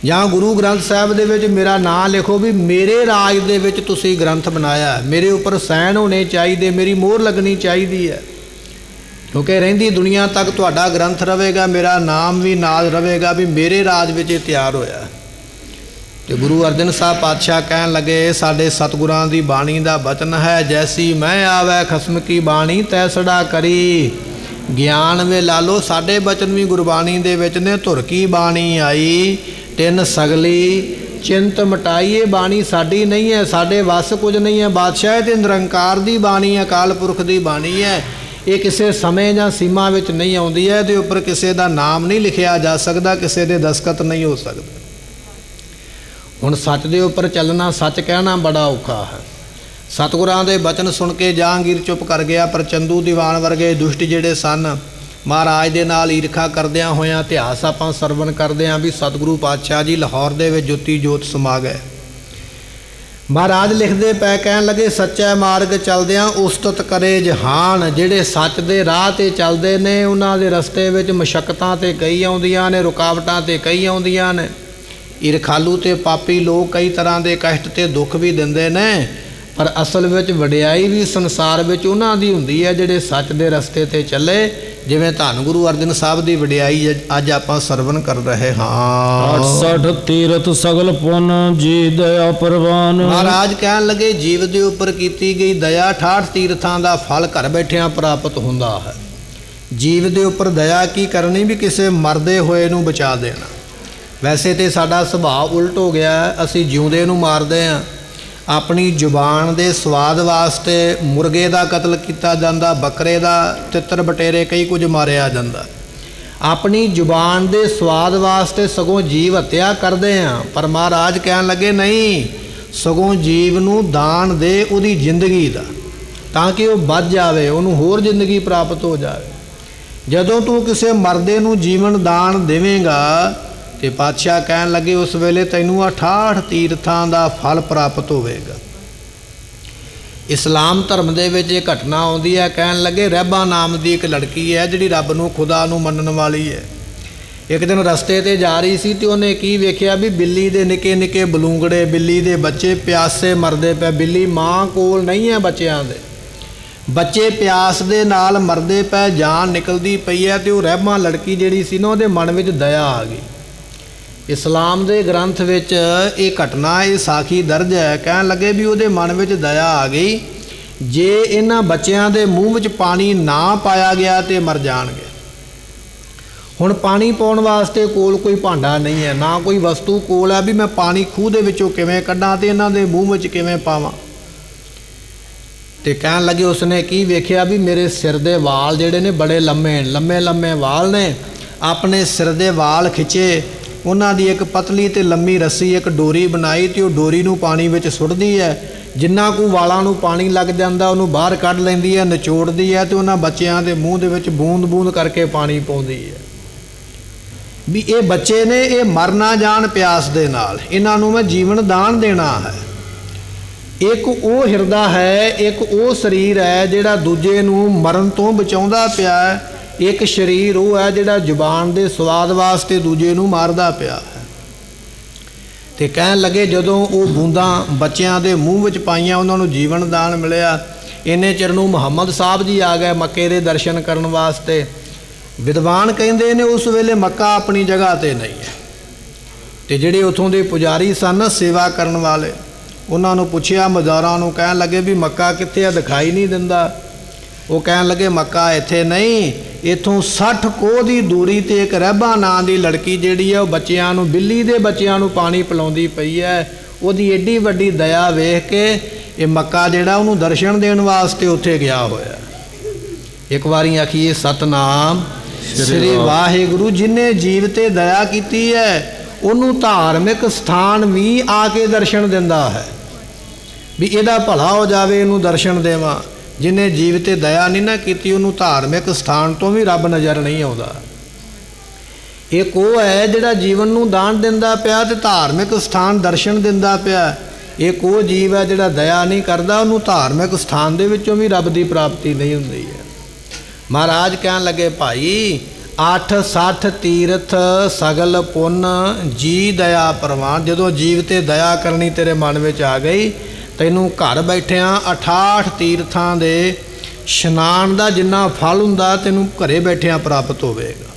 ਜਾਂ ਗੁਰੂ ਗ੍ਰੰਥ ਸਾਹਿਬ ਦੇ ਵਿੱਚ ਮੇਰਾ ਨਾਂ ਲਿਖੋ ਵੀ ਮੇਰੇ ਰਾਜ ਦੇ ਵਿੱਚ ਤੁਸੀਂ ਗ੍ਰੰਥ ਬਣਾਇਆ, ਮੇਰੇ ਉੱਪਰ ਸਾਈਨ ਹੋਣੇ ਚਾਹੀਦੇ, ਮੇਰੀ ਮੋਹਰ ਲੱਗਣੀ ਚਾਹੀਦੀ ਹੈ, ਕਿਉਂਕਿ ਰਹਿੰਦੀ ਦੁਨੀਆ ਤੱਕ ਤੁਹਾਡਾ ਗ੍ਰੰਥ ਰਹੇਗਾ, ਮੇਰਾ ਨਾਮ ਵੀ ਨਾਲ ਰਹੇਗਾ ਵੀ ਮੇਰੇ ਰਾਜ ਵਿੱਚ ਇਹ ਤਿਆਰ ਹੋਇਆ। ਤੇ ਗੁਰੂ ਅਰਜਨ ਸਾਹਿਬ ਪਾਤਸ਼ਾਹ ਕਹਿਣ ਲੱਗੇ, ਸਾਡੇ ਸਤਿਗੁਰਾਂ ਦੀ ਬਾਣੀ ਦਾ ਬਚਨ ਹੈ, ਜੈਸੀ ਮੈਂ ਆਵੈ ਖਸਮ ਕੀ ਬਾਣੀ ਤੈਸੜਾ ਕਰੀ, ਗਿਆਨ ਵੇ ਲਾਲੋ। ਸਾਡੇ ਬਚਨ ਵੀ ਗੁਰਬਾਣੀ ਦੇ ਵਿੱਚ ਨੇ, ਧੁਰ ਕੀ ਬਾਣੀ ਆਈ ਤਿੰਨ ਸਗਲੀ ਚਿੰਤ ਮਟਾਈਏ। ਬਾਣੀ ਸਾਡੀ ਨਹੀਂ ਹੈ, ਸਾਡੇ ਵੱਸ ਕੁਝ ਨਹੀਂ ਹੈ। ਬਾਦਸ਼ਾਹ ਤੇ ਨਿਰੰਕਾਰ ਦੀ ਬਾਣੀ ਹੈ, ਅਕਾਲ ਪੁਰਖ ਦੀ ਬਾਣੀ ਹੈ। ਇਹ ਕਿਸੇ ਸਮੇਂ ਜਾਂ ਸੀਮਾ ਵਿੱਚ ਨਹੀਂ ਆਉਂਦੀ ਹੈ। ਇਹਦੇ ਉੱਪਰ ਕਿਸੇ ਦਾ ਨਾਮ ਨਹੀਂ ਲਿਖਿਆ ਜਾ ਸਕਦਾ, ਕਿਸੇ ਦੇ ਦਸਤਖਤ ਨਹੀਂ ਹੋ ਸਕਦੇ। ਹੁਣ ਸੱਚ ਦੇ ਉੱਪਰ ਚੱਲਣਾ, ਸੱਚ ਕਹਿਣਾ ਬੜਾ ਔਖਾ ਹੈ। ਸਤਿਗੁਰਾਂ ਦੇ ਬਚਨ ਸੁਣ ਕੇ ਜਹਾਂਗੀਰ ਚੁੱਪ ਕਰ ਗਿਆ, ਪਰ ਚੰਦੂ ਦੀਵਾਨ ਵਰਗੇ ਦੁਸ਼ਟ ਜਿਹੜੇ ਸਨ, ਮਹਾਰਾਜ ਦੇ ਨਾਲ ਈਰਖਾ ਕਰਦਿਆਂ ਹੋਇਆਂ ਇਤਿਹਾਸ ਆਪਾਂ ਸਰਵਣ ਕਰਦੇ ਹਾਂ ਵੀ ਸਤਿਗੁਰੂ ਪਾਤਸ਼ਾਹ ਜੀ ਲਾਹੌਰ ਦੇ ਵਿੱਚ ਜੋਤੀ ਜੋਤ ਸਮਾ ਗਏ। ਮਹਾਰਾਜ ਲਿਖਦੇ ਪਏ, ਕਹਿਣ ਲੱਗੇ ਸੱਚਾ ਮਾਰਗ ਚੱਲਦਿਆਂ ਉਸਤਤ ਕਰੇ ਜਹਾਨ। ਜਿਹੜੇ ਸੱਚ ਦੇ ਰਾਹ 'ਤੇ ਚੱਲਦੇ ਨੇ ਉਹਨਾਂ ਦੇ ਰਸਤੇ ਵਿੱਚ ਮੁਸ਼ੱਕਤਾਂ ਤੇ ਕਈ ਆਉਂਦੀਆਂ ਨੇ, ਰੁਕਾਵਟਾਂ ਤੇ ਕਈ ਆਉਂਦੀਆਂ ਨੇ। ਈਰਖਾਲੂ ਤੇ ਪਾਪੀ ਲੋਕ ਕਈ ਤਰ੍ਹਾਂ ਦੇ ਕਸ਼ਟ ਤੇ ਦੁੱਖ ਵੀ ਦਿੰਦੇ ਨੇ, ਪਰ ਅਸਲ ਵਿੱਚ ਵਡਿਆਈ ਵੀ ਸੰਸਾਰ ਵਿੱਚ ਉਹਨਾਂ ਦੀ ਹੁੰਦੀ ਹੈ ਜਿਹੜੇ ਸੱਚ ਦੇ ਰਸਤੇ 'ਤੇ ਚੱਲੇ। ਜਿਵੇਂ ਧੰਨ ਗੁਰੂ ਅਰਜਨ ਸਾਹਿਬ ਦੀ ਵਡਿਆਈ ਅੱਜ ਆਪਾਂ ਸਰਵਣ ਕਰ ਰਹੇ ਹਾਂ। 68 ਤੀਰਥ ਸਗਲ ਪੁੰਨ ਜੀ ਦਇਆ ਪ੍ਰਵਾਨ। ਮਹਾਰਾਜ ਕਹਿਣ ਲੱਗੇ ਜੀਵ ਦੇ ਉੱਪਰ ਕੀਤੀ ਗਈ ਦਇਆ 68 ਤੀਰਥਾਂ ਦਾ ਫਲ ਘਰ ਬੈਠਿਆਂ ਪ੍ਰਾਪਤ ਹੁੰਦਾ ਹੈ। ਜੀਵ ਦੇ ਉੱਪਰ ਦਇਆ ਕੀ ਕਰਨੀ ਵੀ ਕਿਸੇ ਮਰਦੇ ਹੋਏ ਨੂੰ ਬਚਾ ਦੇਣਾ। ਵੈਸੇ ਤਾਂ ਸਾਡਾ ਸੁਭਾਅ ਉਲਟ ਹੋ ਗਿਆ, ਅਸੀਂ ਜਿਉਂਦੇ ਨੂੰ ਮਾਰਦੇ ਹਾਂ। ਆਪਣੀ ਜ਼ੁਬਾਨ ਦੇ ਸਵਾਦ ਵਾਸਤੇ ਮੁਰਗੇ ਦਾ ਕਤਲ ਕੀਤਾ ਜਾਂਦਾ, ਬੱਕਰੇ ਦਾ, ਤਿੱਤਰ ਬਟੇਰੇ ਕਈ ਕੁਝ ਮਾਰਿਆ ਜਾਂਦਾ। ਆਪਣੀ ਜ਼ੁਬਾਨ ਦੇ ਸਵਾਦ ਵਾਸਤੇ ਸਗੋਂ ਜੀਵ ਹੱਤਿਆ ਕਰਦੇ ਹਾਂ। ਪਰ ਮਹਾਰਾਜ ਕਹਿਣ ਲੱਗੇ ਨਹੀਂ, ਸਗੋਂ ਜੀਵ ਨੂੰ ਦਾਨ ਦੇ ਉਹਦੀ ਜ਼ਿੰਦਗੀ ਦਾ, ਤਾਂ ਕਿ ਉਹ ਵੱਧ ਜਾਵੇ, ਉਹਨੂੰ ਹੋਰ ਜ਼ਿੰਦਗੀ ਪ੍ਰਾਪਤ ਹੋ ਜਾਵੇ। ਜਦੋਂ ਤੂੰ ਕਿਸੇ ਮਰਦੇ ਨੂੰ ਜੀਵਨ ਦਾਨ ਦੇਵੇਂਗਾ ਤੇ ਪਾਤਸ਼ਾਹ ਕਹਿਣ ਲੱਗੇ ਉਸ ਵੇਲੇ ਤੈਨੂੰ 68 ਤੀਰਥਾਂ ਦਾ ਫਲ ਪ੍ਰਾਪਤ ਹੋਵੇਗਾ। ਇਸਲਾਮ ਧਰਮ ਦੇ ਵਿੱਚ ਇਹ ਘਟਨਾ ਆਉਂਦੀ ਹੈ। ਕਹਿਣ ਲੱਗੇ ਰਹਿਬਾ ਨਾਮ ਦੀ ਇੱਕ ਲੜਕੀ ਹੈ ਜਿਹੜੀ ਰੱਬ ਨੂੰ, ਖੁਦਾ ਨੂੰ ਮੰਨਣ ਵਾਲੀ ਹੈ। ਇੱਕ ਦਿਨ ਰਸਤੇ 'ਤੇ ਜਾ ਰਹੀ ਸੀ ਤੇ ਉਹਨੇ ਕੀ ਵੇਖਿਆ ਵੀ ਬਿੱਲੀ ਦੇ ਨਿੱਕੇ ਨਿੱਕੇ ਬਲੂੰਗੜੇ, ਬਿੱਲੀ ਦੇ ਬੱਚੇ ਪਿਆਸੇ ਮਰਦੇ ਪਏ। ਬਿੱਲੀ ਮਾਂ ਕੋਲ ਨਹੀਂ ਹੈ ਬੱਚਿਆਂ ਦੇ, ਬੱਚੇ ਪਿਆਸ ਦੇ ਨਾਲ ਮਰਦੇ ਪਏ, ਜਾਨ ਨਿਕਲਦੀ ਪਈ ਹੈ। ਤੇ ਉਹ ਰਹਿਬਾ ਲੜਕੀ ਜਿਹੜੀ ਸੀ ਨਾ, ਉਹਦੇ ਮਨ ਵਿੱਚ ਦਇਆ ਆ ਗਈ। ਇਸਲਾਮ ਦੇ ਗ੍ਰੰਥ ਵਿੱਚ ਇਹ ਘਟਨਾ, ਇਹ ਸਾਖੀ ਦਰਜ ਹੈ। ਕਹਿਣ ਲੱਗੇ ਵੀ ਉਹਦੇ ਮਨ ਵਿੱਚ ਦਇਆ ਆ ਗਈ, ਜੇ ਇਹਨਾਂ ਬੱਚਿਆਂ ਦੇ ਮੂੰਹ ਵਿੱਚ ਪਾਣੀ ਨਾ ਪਾਇਆ ਗਿਆ ਤੇ ਮਰ ਜਾਣਗੇ। ਹੁਣ ਪਾਣੀ ਪਾਉਣ ਵਾਸਤੇ ਕੋਲ ਕੋਈ ਭਾਂਡਾ ਨਹੀਂ ਹੈ, ਨਾ ਕੋਈ ਵਸਤੂ ਕੋਲ ਹੈ ਵੀ ਮੈਂ ਪਾਣੀ ਖੂਹ ਦੇ ਵਿੱਚੋਂ ਕਿਵੇਂ ਕੱਢਾਂ ਤੇ ਇਹਨਾਂ ਦੇ ਮੂੰਹ ਵਿੱਚ ਕਿਵੇਂ ਪਾਵਾਂ। ਤੇ ਕਹਿਣ ਲੱਗੇ ਉਸਨੇ ਕੀ ਵੇਖਿਆ ਵੀ ਮੇਰੇ ਸਿਰ ਦੇ ਵਾਲ ਜਿਹੜੇ ਨੇ ਬੜੇ ਲੰਮੇ ਲੰਮੇ ਵਾਲ ਨੇ। ਆਪਣੇ ਸਿਰ ਦੇ ਵਾਲ ਖਿੱਚੇ, ਉਹਨਾਂ ਦੀ ਇੱਕ ਪਤਲੀ ਤੇ ਲੰਮੀ ਰੱਸੀ, ਇੱਕ ਡੋਰੀ ਬਣਾਈ ਤੇ ਉਹ ਡੋਰੀ ਨੂੰ ਪਾਣੀ ਵਿੱਚ ਸੁੱਟਦੀ ਹੈ। ਜਿੰਨਾ ਕੁ ਵਾਲਾਂ ਨੂੰ ਪਾਣੀ ਲੱਗ ਜਾਂਦਾ ਉਹਨੂੰ ਬਾਹਰ ਕੱਢ ਲੈਂਦੀ ਹੈ, ਨਿਚੋੜਦੀ ਹੈ ਤੇ ਉਹਨਾਂ ਬੱਚਿਆਂ ਦੇ ਮੂੰਹ ਦੇ ਵਿੱਚ ਬੂੰਦ ਬੂੰਦ ਕਰਕੇ ਪਾਣੀ ਪਾਉਂਦੀ ਹੈ ਵੀ ਇਹ ਬੱਚੇ ਨੇ, ਇਹ ਮਰ ਨਾ ਜਾਣ ਪਿਆਸ ਦੇ ਨਾਲ, ਇਹਨਾਂ ਨੂੰ ਮੈਂ ਜੀਵਨ ਦਾਨ ਦੇਣਾ ਹੈ। ਇੱਕ ਉਹ ਹਿਰਦਾ ਹੈ, ਇੱਕ ਉਹ ਸਰੀਰ ਹੈ ਜਿਹੜਾ ਦੂਜੇ ਨੂੰ ਮਰਨ ਤੋਂ ਬਚਾਉਂਦਾ ਪਿਆ ਹੈ। ਇੱਕ ਸਰੀਰ ਉਹ ਹੈ ਜਿਹੜਾ ਜ਼ੁਬਾਨ ਦੇ ਸਵਾਦ ਵਾਸਤੇ ਦੂਜੇ ਨੂੰ ਮਾਰਦਾ ਪਿਆ ਹੈ। ਤੇ ਕਹਿਣ ਲੱਗੇ ਜਦੋਂ ਉਹ ਬੂੰਦਾਂ ਬੱਚਿਆਂ ਦੇ ਮੂੰਹ ਵਿੱਚ ਪਾਈਆਂ, ਉਹਨਾਂ ਨੂੰ ਜੀਵਨ ਦਾਨ ਮਿਲਿਆ। ਇੰਨੇ ਚਿਰ ਨੂੰ ਮੁਹੰਮਦ ਸਾਹਿਬ ਜੀ ਆ ਗਏ ਮੱਕੇ ਦੇ ਦਰਸ਼ਨ ਕਰਨ ਵਾਸਤੇ। ਵਿਦਵਾਨ ਕਹਿੰਦੇ ਨੇ ਉਸ ਵੇਲੇ ਮੱਕਾ ਆਪਣੀ ਜਗ੍ਹਾ 'ਤੇ ਨਹੀਂ ਹੈ। ਤੇ ਜਿਹੜੇ ਉੱਥੋਂ ਦੇ ਪੁਜਾਰੀ ਸਨ, ਸੇਵਾ ਕਰਨ ਵਾਲੇ, ਉਹਨਾਂ ਨੂੰ ਪੁੱਛਿਆ ਮਜ਼ਾਰਾਂ ਨੂੰ, ਕਹਿਣ ਲੱਗੇ ਵੀ ਮੱਕਾ ਕਿੱਥੇ ਆ, ਦਿਖਾਈ ਨਹੀਂ ਦਿੰਦਾ। ਉਹ ਕਹਿਣ ਲੱਗੇ ਮੱਕਾ ਇੱਥੇ ਨਹੀਂ, ਇੱਥੋਂ 60 ਕੋਹ ਦੀ ਦੂਰੀ 'ਤੇ ਇੱਕ ਰਹਿਬਾ ਨਾਂ ਦੀ ਲੜਕੀ ਜਿਹੜੀ ਹੈ ਉਹ ਬੱਚਿਆਂ ਨੂੰ, ਬਿੱਲੀ ਦੇ ਬੱਚਿਆਂ ਨੂੰ ਪਾਣੀ ਪਿਲਾਉਂਦੀ ਪਈ ਹੈ। ਉਹਦੀ ਐਡੀ ਵੱਡੀ ਦਇਆ ਵੇਖ ਕੇ ਇਹ ਮੱਕਾ ਜਿਹੜਾ ਉਹਨੂੰ ਦਰਸ਼ਨ ਦੇਣ ਵਾਸਤੇ ਉੱਥੇ ਗਿਆ ਹੋਇਆ। ਇੱਕ ਵਾਰੀ ਆਖੀਏ ਸਤਨਾਮ ਸ੍ਰੀ ਵਾਹਿਗੁਰੂ। ਜਿਹਨੇ ਜੀਵ 'ਤੇ ਦਇਆ ਕੀਤੀ ਹੈ ਉਹਨੂੰ ਧਾਰਮਿਕ ਸਥਾਨ ਵੀ ਆ ਕੇ ਦਰਸ਼ਨ ਦਿੰਦਾ ਹੈ ਵੀ ਇਹਦਾ ਭਲਾ ਹੋ ਜਾਵੇ, ਇਹਨੂੰ ਦਰਸ਼ਨ ਦੇਵਾਂ। ਜਿਹਨੇ ਜੀਵ 'ਤੇ ਦਇਆ ਨਹੀਂ ਨਾ ਕੀਤੀ ਉਹਨੂੰ ਧਾਰਮਿਕ ਸਥਾਨ ਤੋਂ ਵੀ ਰੱਬ ਨਜ਼ਰ ਨਹੀਂ ਆਉਂਦਾ। ਇੱਕ ਉਹ ਹੈ ਜਿਹੜਾ ਜੀਵਨ ਨੂੰ ਦਾਨ ਦਿੰਦਾ ਪਿਆ ਤੇ ਧਾਰਮਿਕ ਸਥਾਨ ਦਰਸ਼ਨ ਦਿੰਦਾ ਪਿਆ। ਇੱਕ ਉਹ ਜੀਵ ਹੈ ਜਿਹੜਾ ਦਇਆ ਨਹੀਂ ਕਰਦਾ, ਉਹਨੂੰ ਧਾਰਮਿਕ ਸਥਾਨ ਦੇ ਵਿੱਚੋਂ ਵੀ ਰੱਬ ਦੀ ਪ੍ਰਾਪਤੀ ਨਹੀਂ ਹੁੰਦੀ ਹੈ। ਮਹਾਰਾਜ ਕਹਿਣ ਲੱਗੇ ਭਾਈ 68 ਤੀਰਥ ਸਗਲ ਪੁੰਨ ਜੀ ਦਇਆ ਪ੍ਰਵਾਨ। ਜਦੋਂ ਜੀਵ 'ਤੇ ਦਇਆ ਕਰਨੀ ਤੇਰੇ ਮਨ ਵਿੱਚ ਆ ਗਈ, ਤੈਨੂੰ ਘਰ ਬੈਠਿਆਂ 68 ਤੀਰਥਾਂ ਦੇ ਇਸ਼ਨਾਨ ਦਾ ਜਿੰਨਾ ਫਲ ਹੁੰਦਾ ਤੈਨੂੰ ਘਰੇ ਬੈਠਿਆਂ ਪ੍ਰਾਪਤ ਹੋਵੇਗਾ।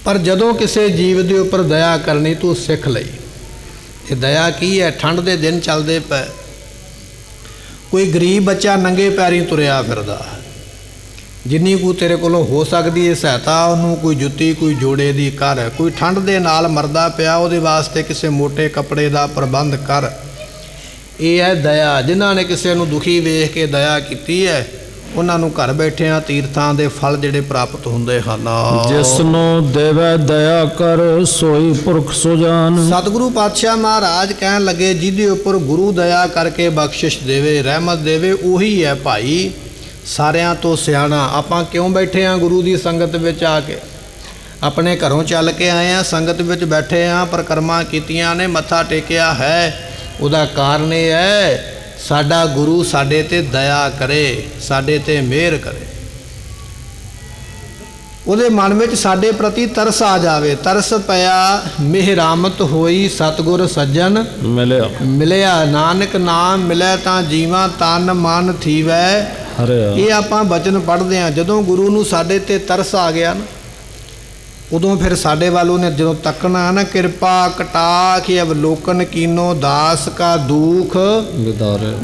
ਪਰ ਜਦੋਂ ਕਿਸੇ ਜੀਵ ਦੇ ਉੱਪਰ ਦਇਆ ਕਰਨੀ ਤੂੰ ਸਿੱਖ ਲਈ। ਇਹ ਦਇਆ ਕੀ ਹੈ? ਠੰਡ ਦੇ ਦਿਨ ਚੱਲਦੇ ਪਏ, ਕੋਈ ਗਰੀਬ ਬੱਚਾ ਨੰਗੇ ਪੈਰੀਂ ਤੁਰਿਆ ਫਿਰਦਾ, ਜਿੰਨੀ ਕੁ ਤੇਰੇ ਕੋਲੋਂ ਹੋ ਸਕਦੀ ਹੈ ਸਹਾਇਤਾ ਉਹਨੂੰ, ਕੋਈ ਜੁੱਤੀ ਕੋਈ ਜੋੜੇ ਦੀ ਕਰ, ਕੋਈ ਠੰਡ ਦੇ ਨਾਲ ਮਰਦਾ ਪਿਆ ਉਹਦੇ ਵਾਸਤੇ ਕਿਸੇ ਮੋਟੇ ਕੱਪੜੇ ਦਾ ਪ੍ਰਬੰਧ ਕਰ। ਇਹ ਹੈ ਦਇਆ। ਜਿਨ੍ਹਾਂ ਨੇ ਕਿਸੇ ਨੂੰ ਦੁਖੀ ਵੇਖ ਕੇ ਦਇਆ ਕੀਤੀ ਹੈ ਉਹਨਾਂ ਨੂੰ ਘਰ ਬੈਠਿਆਂ ਤੀਰਥਾਂ ਦੇ ਫਲ ਜਿਹੜੇ ਪ੍ਰਾਪਤ ਹੁੰਦੇ ਹਨ। ਜਿਸ ਨੂੰ ਦੇਵੈ ਦਇਆ ਕਰ ਸੋਈ ਪੁਰਖ ਸੁਜਾਨ। ਸਤਿਗੁਰੂ ਪਾਤਸ਼ਾਹ ਮਹਾਰਾਜ ਕਹਿਣ ਲੱਗੇ ਜਿਹਦੇ ਉੱਪਰ ਗੁਰੂ ਦਇਆ ਕਰਕੇ ਬਖਸ਼ਿਸ਼ ਦੇਵੇ, ਰਹਿਮਤ ਦੇਵੇ, ਉਹੀ ਹੈ ਭਾਈ ਸਾਰਿਆਂ ਤੋਂ ਸਿਆਣਾ। ਆਪਾਂ ਕਿਉਂ ਬੈਠੇ ਹਾਂ ਗੁਰੂ ਦੀ ਸੰਗਤ ਵਿੱਚ ਆ ਕੇ? ਆਪਣੇ ਘਰੋਂ ਚੱਲ ਕੇ ਆਏ ਹਾਂ, ਸੰਗਤ ਵਿੱਚ ਬੈਠੇ ਹਾਂ, ਪਰਿਕਰਮਾ ਕੀਤੀਆਂ ਨੇ, ਮੱਥਾ ਟੇਕਿਆ ਹੈ। ਉਹਦਾ ਕਾਰਨ ਇਹ ਹੈ ਸਾਡਾ ਗੁਰੂ ਸਾਡੇ ਤੇ ਦਇਆ ਕਰੇ, ਸਾਡੇ ਤੇ ਮਿਹਰ ਕਰੇ, ਉਹਦੇ ਮਨ ਵਿੱਚ ਸਾਡੇ ਪ੍ਰਤੀ ਤਰਸ ਆ ਜਾਵੇ। ਤਰਸ ਪਿਆ ਮਿਹਰਾਮਤ ਹੋਈ ਸਤਿਗੁਰ ਸੱਜਣ ਮਿਲਿਆ, ਨਾਨਕ ਨਾਮ ਮਿਲੇ ਤਾਂ ਜੀਵਾਂ ਤਨ ਮਨ ਥੀਵੈ ਹਰਿਆ। ਇਹ ਆਪਾਂ ਬਚਨ ਪੜ੍ਹਦੇ ਹਾਂ। ਜਦੋਂ ਗੁਰੂ ਨੂੰ ਸਾਡੇ ਤੇ ਤਰਸ ਆ ਗਿਆ ਨਾ, ਉਦੋਂ ਫਿਰ ਸਾਡੇ ਵੱਲ ਉਹਨੇ ਜਦੋਂ ਤੱਕਣਾ ਨਾ, ਕਿਰਪਾ ਕਟਾਖ ਅਵਲੋਕਨ ਕੀਨੋ ਦਾਸ ਕਾ ਦੁੱਖ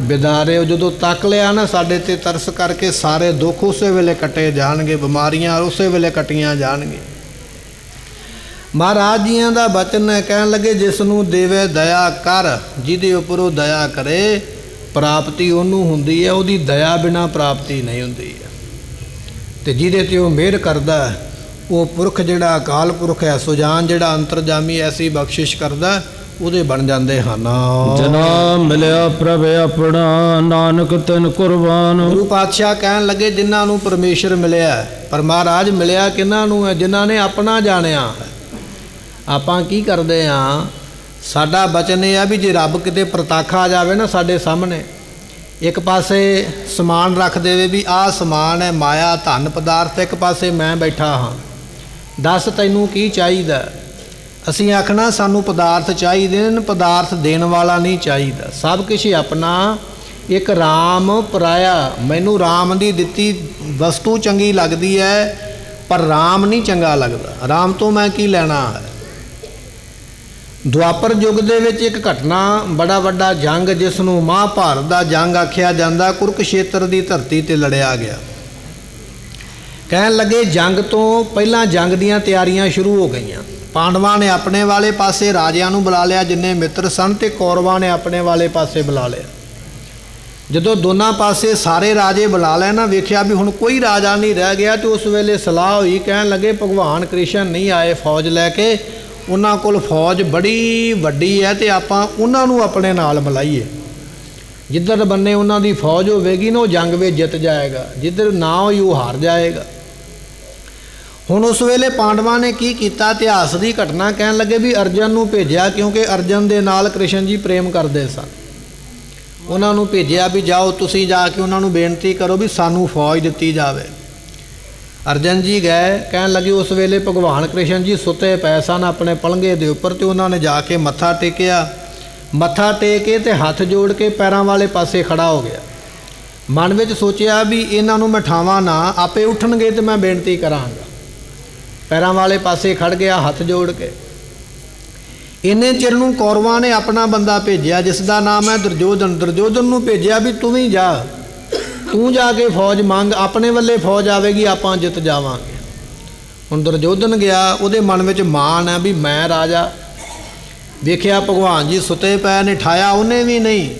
ਵਿਦਾਰੇ। ਜਦੋਂ ਤੱਕ ਲਿਆ ਨਾ ਸਾਡੇ ਤੇ ਤਰਸ ਕਰਕੇ, ਸਾਰੇ ਦੁੱਖ ਉਸੇ ਵੇਲੇ ਕੱਟੇ ਜਾਣਗੇ, ਬਿਮਾਰੀਆਂ ਉਸੇ ਵੇਲੇ ਕੱਟੀਆਂ ਜਾਣਗੇ। ਮਹਾਰਾਜ ਜੀਆਂ ਦਾ ਬਚਨ ਹੈ, ਕਹਿਣ ਲੱਗੇ ਜਿਸ ਨੂੰ ਦੇਵੇ ਦਇਆ ਕਰ, ਜਿਹਦੇ ਉੱਪਰ ਉਹ ਦਇਆ ਕਰੇ ਪ੍ਰਾਪਤੀ ਉਹਨੂੰ ਹੁੰਦੀ ਹੈ, ਉਹਦੀ ਦਇਆ ਬਿਨਾਂ ਪ੍ਰਾਪਤੀ ਨਹੀਂ ਹੁੰਦੀ ਹੈ। ਅਤੇ ਜਿਹਦੇ 'ਤੇ ਉਹ ਮਿਹਰ ਕਰਦਾ ਉਹ ਪੁਰਖ ਜਿਹੜਾ ਅਕਾਲ ਪੁਰਖ ਹੈ, ਸੁਜਾਨ ਜਿਹੜਾ ਅੰਤਰਜਾਮੀ ਐਸੀ ਬਖਸ਼ਿਸ਼ ਕਰਦਾ ਉਹਦੇ ਬਣ ਜਾਂਦੇ ਹਨ। ਜਿਨ੍ਹਾਂ ਮਿਲਿਆ ਪ੍ਰਭ ਆਪਣਾ ਨਾਨਕ ਤਿਨ ਕੁਰਬਾਨ। ਗੁਰੂ ਪਾਤਸ਼ਾਹ ਕਹਿਣ ਲੱਗੇ ਜਿਨ੍ਹਾਂ ਨੂੰ ਪਰਮੇਸ਼ਰ ਮਿਲਿਆ, ਪਰ ਮਹਾਰਾਜ ਮਿਲਿਆ ਕਿਹਨਾਂ ਨੂੰ ਹੈ? ਜਿਨ੍ਹਾਂ ਨੇ ਆਪਣਾ ਜਾਣਿਆ। ਆਪਾਂ ਕੀ ਕਰਦੇ ਹਾਂ? ਸਾਡਾ ਬਚਨ ਇਹ ਆ ਵੀ ਜੇ ਰੱਬ ਕਿਤੇ ਪ੍ਰਤੱਖ ਆ ਜਾਵੇ ਨਾ ਸਾਡੇ ਸਾਹਮਣੇ, ਇੱਕ ਪਾਸੇ ਸਮਾਨ ਰੱਖ ਦੇਵੇ ਵੀ ਆਹ ਸਮਾਨ ਹੈ ਮਾਇਆ ਧਨ ਪਦਾਰਥ, ਇੱਕ ਪਾਸੇ ਮੈਂ ਬੈਠਾ ਹਾਂ, ਦੱਸ ਤੈਨੂੰ ਕੀ ਚਾਹੀਦਾ? ਅਸੀਂ ਆਖਣਾ ਸਾਨੂੰ ਪਦਾਰਥ ਚਾਹੀਦੇ ਨੇ, ਪਦਾਰਥ ਦੇਣ ਵਾਲਾ ਨਹੀਂ ਚਾਹੀਦਾ। ਸਭ ਕੁਛ ਆਪਣਾ। ਇੱਕ ਰਾਮ ਪਰਾਇਆ। ਮੈਨੂੰ ਰਾਮ ਦੀ ਦਿੱਤੀ ਵਸਤੂ ਚੰਗੀ ਲੱਗਦੀ ਹੈ, ਪਰ ਰਾਮ ਨਹੀਂ ਚੰਗਾ ਲੱਗਦਾ। ਰਾਮ ਤੋਂ ਮੈਂ ਕੀ ਲੈਣਾ ਹੈ? ਦੁਆਪਰ ਯੁੱਗ ਦੇ ਵਿੱਚ ਇੱਕ ਘਟਨਾ, ਬੜਾ ਵੱਡਾ ਜੰਗ ਜਿਸ ਨੂੰ ਮਹਾਭਾਰਤ ਦਾ ਜੰਗ ਆਖਿਆ ਜਾਂਦਾ, ਕੁਰੂਕਸ਼ੇਤਰ ਦੀ ਧਰਤੀ 'ਤੇ ਲੜਿਆ ਗਿਆ। ਕਹਿਣ ਲੱਗੇ ਜੰਗ ਤੋਂ ਪਹਿਲਾਂ ਜੰਗ ਦੀਆਂ ਤਿਆਰੀਆਂ ਸ਼ੁਰੂ ਹੋ ਗਈਆਂ। ਪਾਂਡਵਾਂ ਨੇ ਆਪਣੇ ਵਾਲੇ ਪਾਸੇ ਰਾਜਿਆਂ ਨੂੰ ਬੁਲਾ ਲਿਆ ਜਿੰਨੇ ਮਿੱਤਰ ਸਨ, ਅਤੇ ਕੌਰਵਾਂ ਨੇ ਆਪਣੇ ਵਾਲੇ ਪਾਸੇ ਬੁਲਾ ਲਿਆ। ਜਦੋਂ ਦੋਨਾਂ ਪਾਸੇ ਸਾਰੇ ਰਾਜੇ ਬੁਲਾ ਲਏ ਨਾ, ਵੇਖਿਆ ਵੀ ਹੁਣ ਕੋਈ ਰਾਜਾ ਨਹੀਂ ਰਹਿ ਗਿਆ, ਅਤੇ ਉਸ ਵੇਲੇ ਸਲਾਹ ਹੋਈ। ਕਹਿਣ ਲੱਗੇ ਭਗਵਾਨ ਕ੍ਰਿਸ਼ਨ ਨਹੀਂ ਆਏ ਫੌਜ ਲੈ ਕੇ, ਉਹਨਾਂ ਕੋਲ ਫੌਜ ਬੜੀ ਵੱਡੀ ਹੈ, ਅਤੇ ਆਪਾਂ ਉਹਨਾਂ ਨੂੰ ਆਪਣੇ ਨਾਲ ਮਿਲਾਈਏ। ਜਿੱਧਰ ਬੰਨੇ ਉਹਨਾਂ ਦੀ ਫੌਜ ਹੋਵੇਗੀ ਨਾ ਉਹ ਜੰਗ ਵਿੱਚ ਜਿੱਤ ਜਾਏਗਾ, ਜਿੱਧਰ ਨਾ ਹੋਈ ਉਹ ਹਾਰ ਜਾਏਗਾ। ਹੁਣ ਉਸ ਵੇਲੇ ਪਾਂਡਵਾਂ ਨੇ ਕੀ ਕੀਤਾ? ਇਤਿਹਾਸ ਦੀ ਘਟਨਾ ਕਹਿਣ ਲੱਗੇ ਵੀ ਅਰਜਨ ਨੂੰ ਭੇਜਿਆ, ਕਿਉਂਕਿ ਅਰਜਨ ਦੇ ਨਾਲ ਕ੍ਰਿਸ਼ਨ ਜੀ ਪ੍ਰੇਮ ਕਰਦੇ ਸਨ। ਉਹਨਾਂ ਨੂੰ ਭੇਜਿਆ ਵੀ ਜਾਓ ਤੁਸੀਂ ਜਾ ਕੇ ਉਹਨਾਂ ਨੂੰ ਬੇਨਤੀ ਕਰੋ ਵੀ ਸਾਨੂੰ ਫੌਜ ਦਿੱਤੀ ਜਾਵੇ। ਅਰਜਨ ਜੀ ਗਏ। ਕਹਿਣ ਲੱਗੇ ਉਸ ਵੇਲੇ ਭਗਵਾਨ ਕ੍ਰਿਸ਼ਨ ਜੀ ਸੁੱਤੇ ਪਏ ਸਨ ਆਪਣੇ ਪਲੰਘੇ ਦੇ ਉੱਪਰ, ਅਤੇ ਉਹਨਾਂ ਨੇ ਜਾ ਕੇ ਮੱਥਾ ਟੇਕਿਆ। ਮੱਥਾ ਟੇਕ ਕੇ ਅਤੇ ਹੱਥ ਜੋੜ ਕੇ ਪੈਰਾਂ ਵਾਲੇ ਪਾਸੇ ਖੜਾ ਹੋ ਗਿਆ। ਮਨ ਵਿੱਚ ਸੋਚਿਆ ਵੀ ਇਹਨਾਂ ਨੂੰ ਮੈਂ ਠਾਵਾਂ ਨਾ, ਆਪੇ ਉੱਠਣਗੇ ਅਤੇ ਮੈਂ ਬੇਨਤੀ ਕਰਾਂਗਾ। ਪੈਰਾਂ ਵਾਲੇ ਪਾਸੇ ਖੜ ਗਿਆ ਹੱਥ ਜੋੜ ਕੇ। ਇੰਨੇ ਚਿਰ ਨੂੰ ਕੌਰਵਾਂ ਨੇ ਆਪਣਾ ਬੰਦਾ ਭੇਜਿਆ ਜਿਸ ਦਾ ਨਾਮ ਹੈ ਦੁਰਯੋਧਨ। ਦੁਰਯੋਧਨ ਨੂੰ ਭੇਜਿਆ ਵੀ ਤੂੰ ਵੀ ਜਾ, ਤੂੰ ਜਾ ਕੇ ਫੌਜ ਮੰਗ, ਆਪਣੇ ਵੱਲੇ ਫੌਜ ਆਵੇਗੀ ਆਪਾਂ ਜਿੱਤ ਜਾਵਾਂਗੇ। ਹੁਣ ਦੁਰਯੋਧਨ ਗਿਆ, ਉਹਦੇ ਮਨ ਵਿੱਚ ਮਾਣ ਹੈ ਵੀ ਮੈਂ ਰਾਜਾ। ਵੇਖਿਆ ਭਗਵਾਨ ਜੀ ਸੁੱਤੇ ਪਏ ਨੇ, ਠਾਇਆ ਉਹਨੇ ਵੀ ਨਹੀਂ।